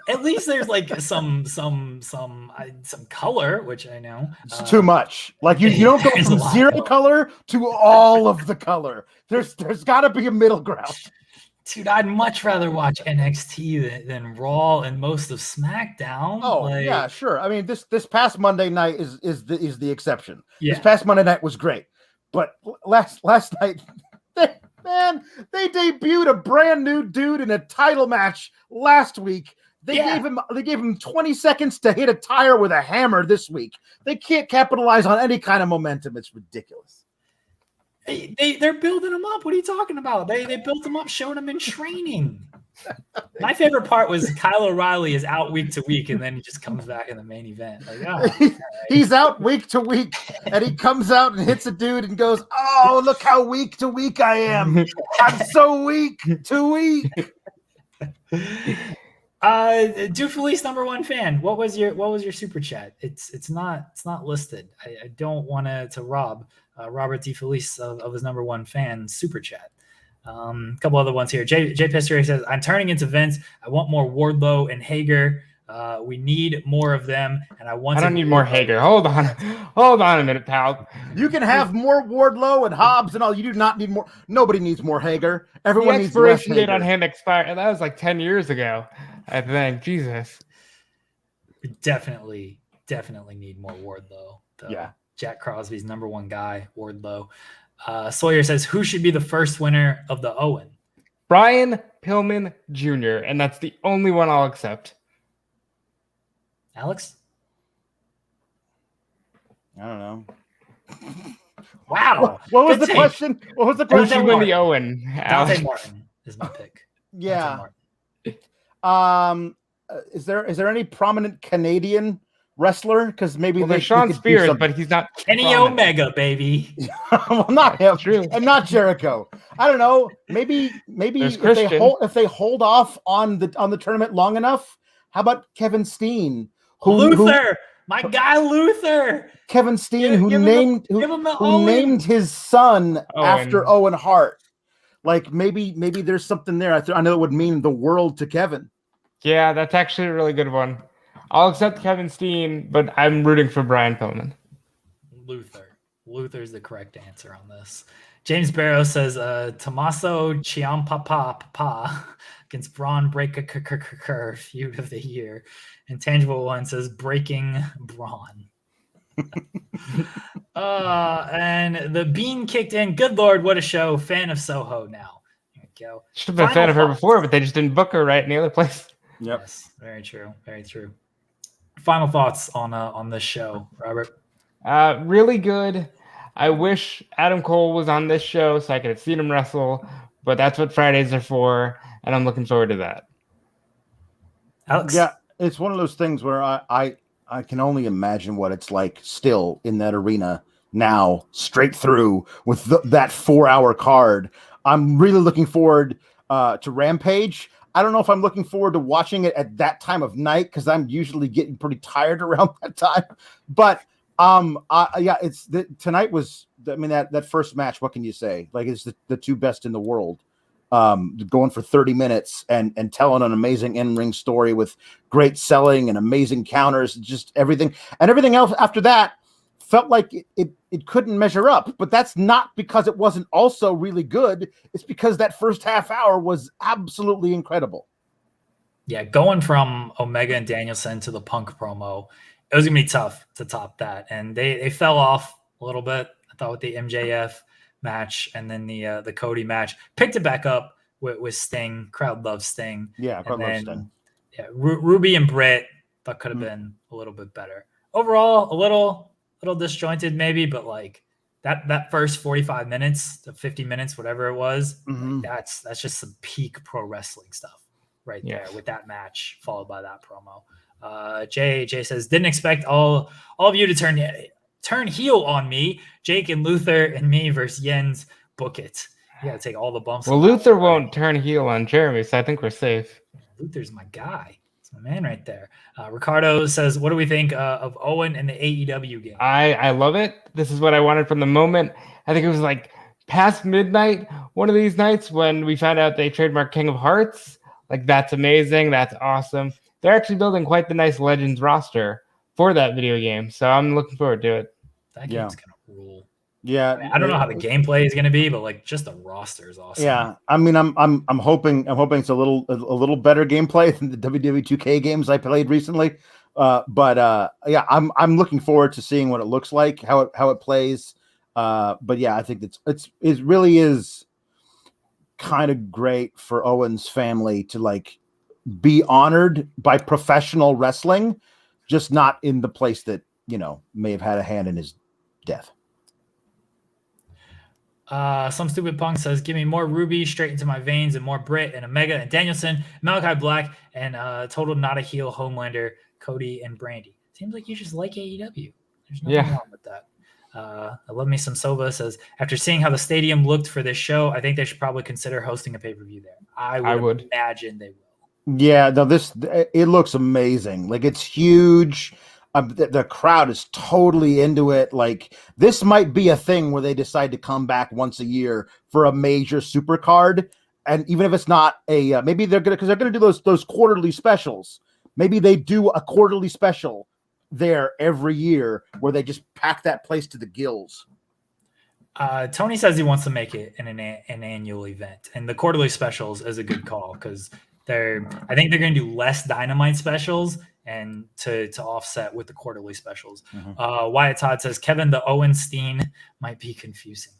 At least there's like some color, which I know. It's too much. Like you don't go from zero color to all of the color. There's got to be a middle ground. Dude, I'd much rather watch NXT than Raw and most of SmackDown. Oh, yeah, sure. I mean, this past Monday night is the exception. Yeah. This past Monday night was great, but last night, they debuted a brand new dude in a title match last week. They gave him 20 seconds to hit a tire with a hammer this week. They can't capitalize on any kind of momentum. It's ridiculous. They're building him up. What are you talking about? They built him up, showing him in training. My favorite part was Kyle O'Reilly is out week to week, and then he just comes back in the main event. Like, oh, he's out week to week, and he comes out and hits a dude and goes, "Oh, look how week to week I am. I'm so weak to week." DeFelice #1 fan. What was your super chat? It's not listed. I don't want to rob Robert DeFelice of his #1 fan super chat. A couple other ones here. Jay Pesteri says, "I'm turning into Vince. I want more Wardlow and Hager. We need more of them, and I don't need more Hager. Hold on a minute, pal. You can have more Wardlow and Hobbs and all. You do not need more. Nobody needs more Hager. Everyone needs less expiration Hager. date on him expired, and that was like 10 years ago. I think. Jesus. We definitely need more Wardlow. Though. Yeah. Jack Crosby's #1 guy, Wardlow. Sawyer says, who should be the first winner of the Owen? Bryan Pillman Jr., and that's the only one I'll accept. Alex? I don't know. Wow. What was the question? What was the Who question? should win the Owen? Dante Martin is my pick. Yeah. Is there any prominent Canadian wrestler? Because maybe there's Sean Spears, but he's not Kenny prominent. Omega, baby. Well, not him. True. And not Jericho. I don't know. Maybe if they hold off on the tournament long enough. How about Kevin Steen? My guy Luther. Kevin Steen, who named his son after Owen Hart. Like maybe there's something there. I know it would mean the world to Kevin. Yeah, that's actually a really good one. I'll accept Kevin Steen, but I'm rooting for Brian Pillman. Luther's the correct answer on this. James Barrow says Tommaso Ciampa against Braun Breaker feud of the year. Intangible One says breaking Braun. And the bean kicked in. Good Lord, what a show. Fan of Soho now. Here we go. Should have been a fan of her before, but they just didn't book her right in the other place. Yep. Yes, very true. Very true. Final thoughts on this show, Robert? Really good. I wish Adam Cole was on this show so I could have seen him wrestle, but that's what Fridays are for, and I'm looking forward to that. Alex? Yeah, it's one of those things where I can only imagine what it's like still in that arena now, straight through with that 4-hour card. I'm really looking forward to Rampage. I don't know if I'm looking forward to watching it at that time of night because I'm usually getting pretty tired around that time. But tonight was. I mean that first match. What can you say? Like it's the two best in the world. Going for 30 minutes and telling an amazing in-ring story with great selling and amazing counters. Just everything else after that felt like it couldn't measure up. But that's not because it wasn't also really good. It's because that first half hour was absolutely incredible. Yeah, going from Omega and Danielson to the Punk promo, it was gonna be tough to top that, and they fell off a little bit. I thought with the MJF match and then the Cody match, picked it back up with Sting. Crowd loves Sting. Yeah, crowd loves Sting. Yeah, Ruby and Britt thought could have been a little bit better. Overall, a little disjointed maybe, but like that first 45 minutes to 50 minutes, whatever it was, that's just some peak pro wrestling stuff right there with that match followed by that promo. Jay says, didn't expect all of you to turn heel on me. Jake and Luther and me versus Jens. Book it. You gotta take all the bumps. Well, Luther won't turn heel on Jeremy, so I think we're safe. Luther's my guy. That's my man right there. Ricardo says, what do we think of Owen and the AEW game? I love it. This is what I wanted from the moment. I think it was like past midnight, one of these nights when we found out they trademarked King of Hearts. Like, that's amazing. That's awesome. They're actually building quite the nice Legends roster for that video game. So I'm looking forward to it. That game's going to rule. Yeah. I don't know how the gameplay is going to be, but like just the roster is awesome. Yeah. I mean, I'm hoping it's a little better gameplay than the WWE 2K games I played recently. But I'm looking forward to seeing what it looks like, how it plays. But yeah, I think it really is kind of great for Owen's family to like be honored by professional wrestling, just not in the place that, may have had a hand in his death. Some stupid punk says, give me more Ruby straight into my veins and more Britt and Omega and Danielson, Malakai Black, and total not a heel Homelander, Cody and Brandy. Seems like you just like AEW. There's nothing wrong with that. I love me some Sova says, after seeing how the stadium looked for this show, I think they should probably consider hosting a pay-per-view there. I would imagine they will. Yeah, no, it looks amazing. Like, it's huge. The crowd is totally into it. Like, this might be a thing where they decide to come back once a year for a major super card. And even if it's not maybe they're gonna do those quarterly specials. Maybe they do a quarterly special there every year where they just pack that place to the gills. Tony says he wants to make it an annual event, and the quarterly specials is a good call because I think they're going to do less Dynamite specials and to offset with the quarterly specials. Mm-hmm. Wyatt Todd says Kevin the Owenstein might be confusing.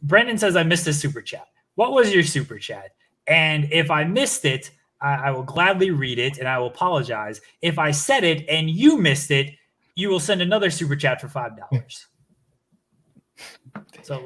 Brendan says I missed a super chat. What was your super chat? And if I missed it, I will gladly read it and I will apologize. If I said it and you missed it, you will send another super chat for $5. So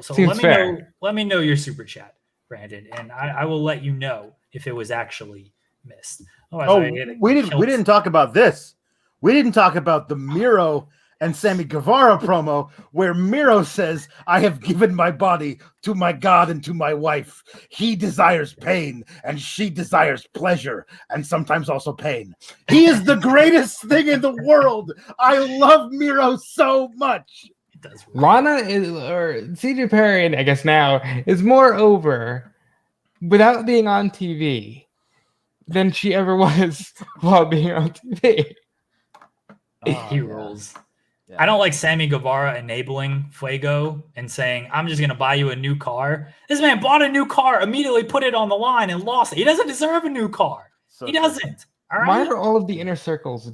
let me know your super chat, Brandon, and I will let you know if it was actually missed. We didn't talk about this. We didn't talk about the Miro and Sammy Guevara promo where Miro says, I have given my body to my God and to my wife. He desires pain and she desires pleasure and sometimes also pain. He is the greatest thing in the world. I love Miro so much. Lana or CJ Perry, I guess now, is more over without being on TV than she ever was while being on TV. He rules. Yeah. I don't like Sammy Guevara enabling Fuego and saying, I'm just going to buy you a new car. This man bought a new car, immediately put it on the line and lost it. He doesn't deserve a new car. He doesn't. All right. Why are all of the inner circles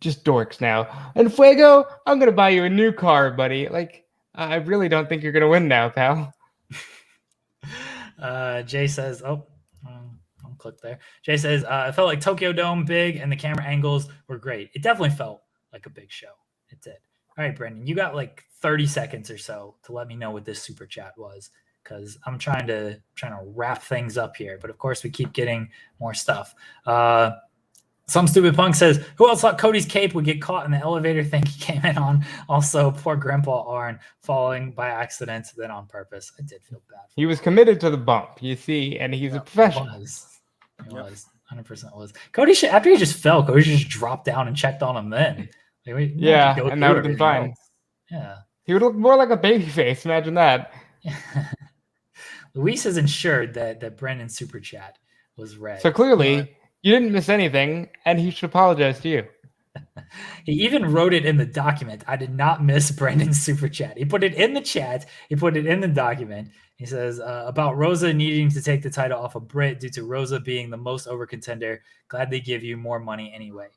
just dorks now? And Fuego, I'm going to buy you a new car, buddy. Like, I really don't think you're going to win now, pal. Jay says, I'll click there. Jay says, I felt like Tokyo Dome big and the camera angles were great. It definitely felt like a big show. It did. All right, Brendan, you got like 30 seconds or so to let me know what this super chat was, because I'm trying to wrap things up here. But of course, we keep getting more stuff. Some stupid punk says, who else thought Cody's cape would get caught in the elevator thing he came in on? Also, poor Grandpa Arn falling by accident, then on purpose. I did feel bad. He was committed to the bump, you see, and he's a professional. He was. 100% was. Cody should, after he just fell, Cody should just dropped down and checked on him then. And that would have been fine. Yeah. He would look more like a baby face. Imagine that. Luis has ensured that Brendan's super chat was read. So clearly, you didn't miss anything, and he should apologize to you. He even wrote it in the document. I did not miss Brendan's super chat. He put it in the chat. He put it in the document. He says, about Rosa needing to take the title off of Britt due to Rosa being the most over contender. Glad they give you more money anyway.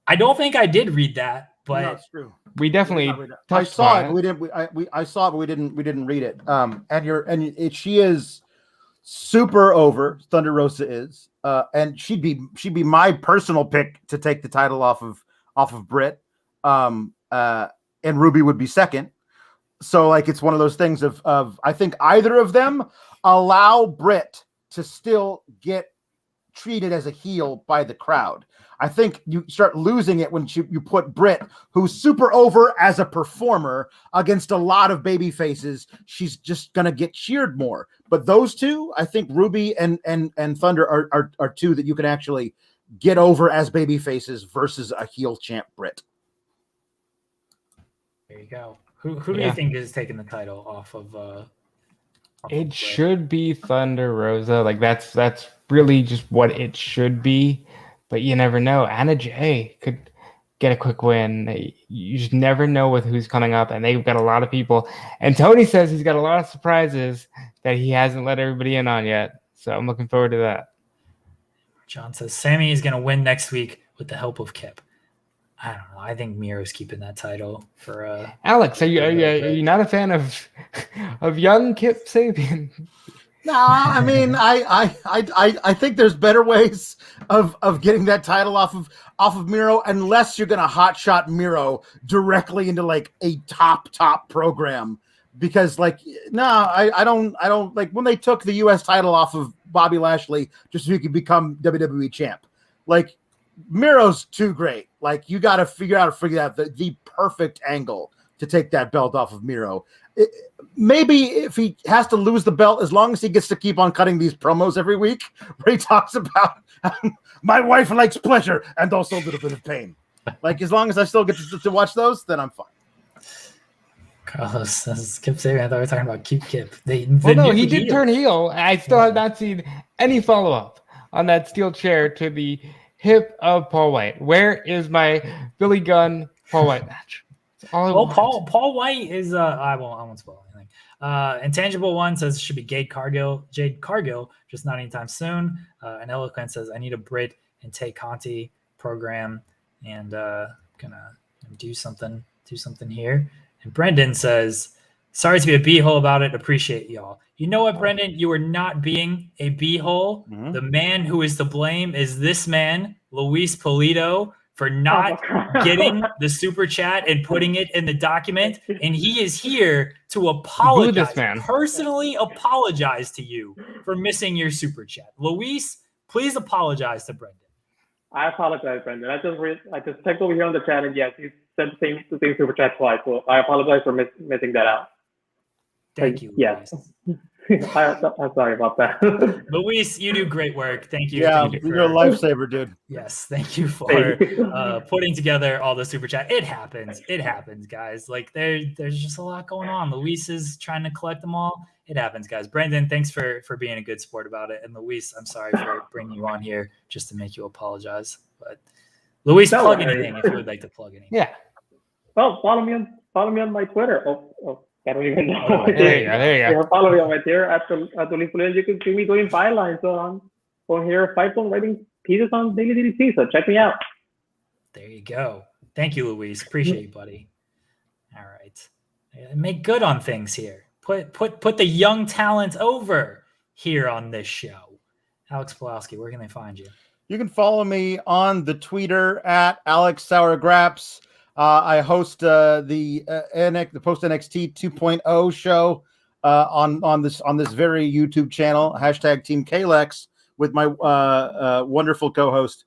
I don't think I did read that, but no, it's true. We definitely I saw it. I saw it, but we didn't read it. She is super over. Thunder Rosa is, and she'd be my personal pick to take the title off of Britt. And Ruby would be second. So like it's one of those things of I think either of them allow Britt to still get treated as a heel by the crowd. I think you start losing it when you put Britt, who's super over as a performer, against a lot of baby faces. She's just gonna get cheered more. But those two, I think Ruby and Thunder are two that you can actually get over as baby faces versus a heel champ Britt. There you go. Who do you think is taking the title off of? It should be Thunder Rosa. Like that's really just what it should be. But you never know. Anna Jay could get a quick win. You just never know with who's coming up, and they've got a lot of people. And Tony says he's got a lot of surprises that he hasn't let everybody in on yet. So I'm looking forward to that. John says Sammy is going to win next week with the help of Kip. I don't know. I think Miro's keeping that title for. Alex, are you not a fan of young Kip Sabian? No, I mean, I think there's better ways of getting that title off of Miro, unless you're gonna hotshot Miro directly into like a top program. Because like, no, I don't like when they took the U.S. title off of Bobby Lashley just so he could become WWE champ. Like, Miro's too great. Like, you got to figure out the perfect angle to take that belt off of Miro. Maybe if he has to lose the belt, as long as he gets to keep on cutting these promos every week where he talks about my wife likes pleasure and also a little bit of pain. Like, as long as I still get to watch those, then I'm fine. Carlos says Kip Sabian. I thought we were talking about cute Kip. No, he did turn heel. I still have not seen any follow-up on that steel chair to the hip of Paul White. Where is my Billy Gunn Paul White match? Paul White is I won't spoil anything. Intangible One says it should be Jade Cargill, just not anytime soon. And Eloquent says I need a Britt and Tay Conti program, and gonna do something here. And Brendan says, sorry to be a beehole about it. Appreciate y'all. You know what, Brendan? You are not being a beehole. Mm-hmm. The man who is to blame is this man, Luis Polito, for not getting the super chat and putting it in the document. And he is here to apologize, personally apologize to you for missing your super chat. Luis, please apologize to Brendan. I apologize, Brendan. I just checked over here on the chat, and yes, you said the same super chat twice. So I apologize for missing that out. Thank you. Yes. I'm sorry about that. Luis, you do great work. Thank you. Yeah, you're a lifesaver, dude. Yes, thank you for putting together all the super chat. It happens, guys. Like there's just a lot going on. Luis is trying to collect them all. It happens, guys. Brendan, thanks for being a good sport about it. And Luis, I'm sorry for bringing you on here just to make you apologize. But Luis, plug anything if you would like to plug anything. Yeah. Well, follow me on my Twitter. Oh. I don't even know. There you go. Follow me on my Twitter at Luis Polito. You can see me doing bylines on here, Fightful, writing pieces on Daily DDT. So check me out. There you go. Thank you, Luis. Appreciate you, buddy. All right, make good on things here. Put the young talent over here on this show. Alex Pawlowski, where can they find you? You can follow me on the Twitter at Alex Sourgraps. I host the Post NXT 2.0 show on this very YouTube channel, hashtag Team Kalex, with my wonderful co-host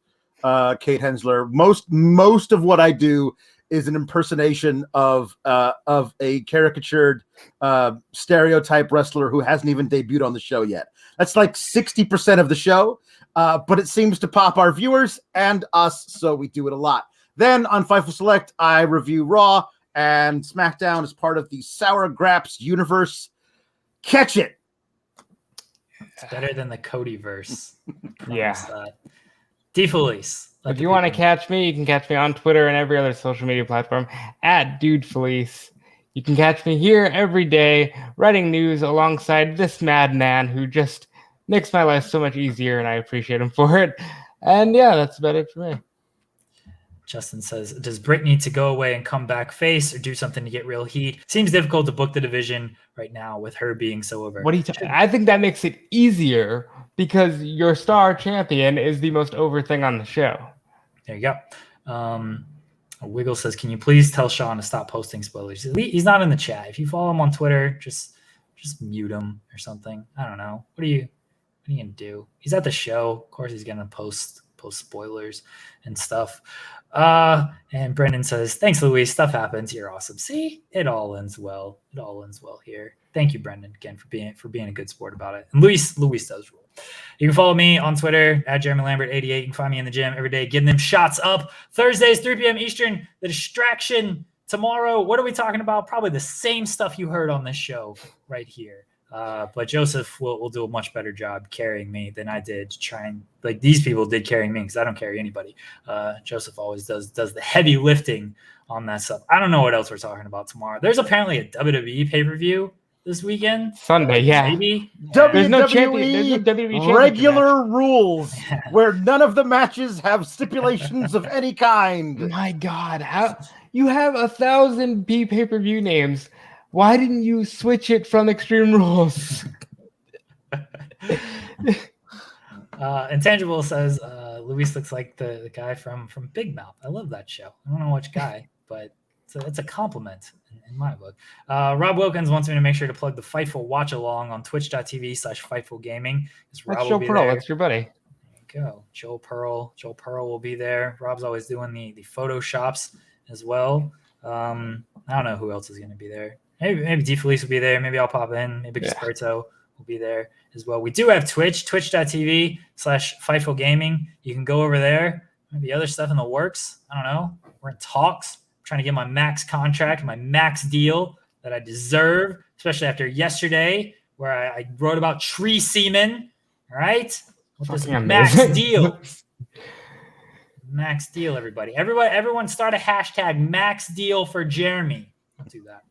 Kate Hensler. Most of what I do is an impersonation of a caricatured stereotype wrestler who hasn't even debuted on the show yet. That's like 60% of the show, but it seems to pop our viewers and us, so we do it a lot. Then on Fightful Select, I review Raw and SmackDown as part of the Sour Graps universe. Catch it. It's better than the Cody verse. Yeah. DeFelice. If you want to catch me, you can catch me on Twitter and every other social media platform at DudeFelice. You can catch me here every day writing news alongside this madman who just makes my life so much easier, and I appreciate him for it. And yeah, that's about it for me. Justin says, does Britt need to go away and come back face or do something to get real heat? Seems difficult to book the division right now with her being so over. What are you I think that makes it easier because your star champion is the most over thing on the show. There you go. Wiggle says, can you please tell Sean to stop posting spoilers? He's not in the chat. If you follow him on Twitter, just mute him or something. I don't know. What are you going to do? He's at the show. Of course he's going to post spoilers and stuff. And Brendan says, thanks, Luis. Stuff happens. You're awesome. See, it all ends well. It all ends well here. Thank you, Brendan, again for being a good sport about it. And Luis does rule. You can follow me on Twitter at Jeremy Lambert 88. You can find me in the gym every day getting them shots up. Thursdays, 3 p.m. Eastern. The Distraction tomorrow. What are we talking about? Probably the same stuff you heard on this show right here. But Joseph will do a much better job carrying me than I did. These people did carrying me because I don't carry anybody. Joseph always does the heavy lifting on that stuff. I don't know what else we're talking about tomorrow. There's apparently a WWE pay-per-view this weekend. Sunday, yeah. Maybe. There's no WWE WWE regular rules where none of the matches have stipulations of any kind. My God, you have 1,000 pay-per-view names. Why didn't you switch it from Extreme Rules? Intangible says Luis looks like the guy from Big Mouth. I love that show. I don't know which guy, but it's a compliment in my book. Rob Wilkins wants me to make sure to plug the Fightful watch along on twitch.tv/Fightful Gaming. That's Joe Pearl. That's your buddy. There you go. Joe Pearl will be there. Rob's always doing the photoshops as well. I don't know who else is going to be there. Maybe DeFelice will be there. Maybe I'll pop in. Maybe Gasperto will be there as well. We do have Twitch, twitch.tv/Fightful Gaming. You can go over there. Maybe other stuff in the works. I don't know. We're in talks. I'm trying to get my max contract, my max deal that I deserve, especially after yesterday where I wrote about tree semen. All right? With this max deal. Max deal, everybody. Everyone start a hashtag max deal for Jeremy. I'll do that.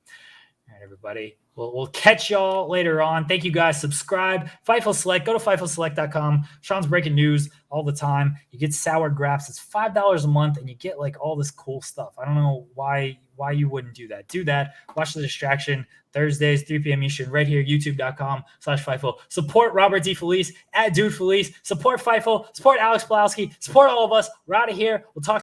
All right, everybody. We'll catch y'all later on. Thank you guys. Subscribe. Fightful Select. Go to FightfulSelect.com. Sean's breaking news all the time. You get Sour Graps. It's $5 a month, and you get all this cool stuff. I don't know why you wouldn't do that. Do that. Watch The Distraction Thursdays, 3 p.m. Eastern, right here, youtube.com/Fightful. Support Robert DeFelice at DudeFelice. Support Fightful. Support Alex Pawlowski. Support all of us. We're out of here. We'll talk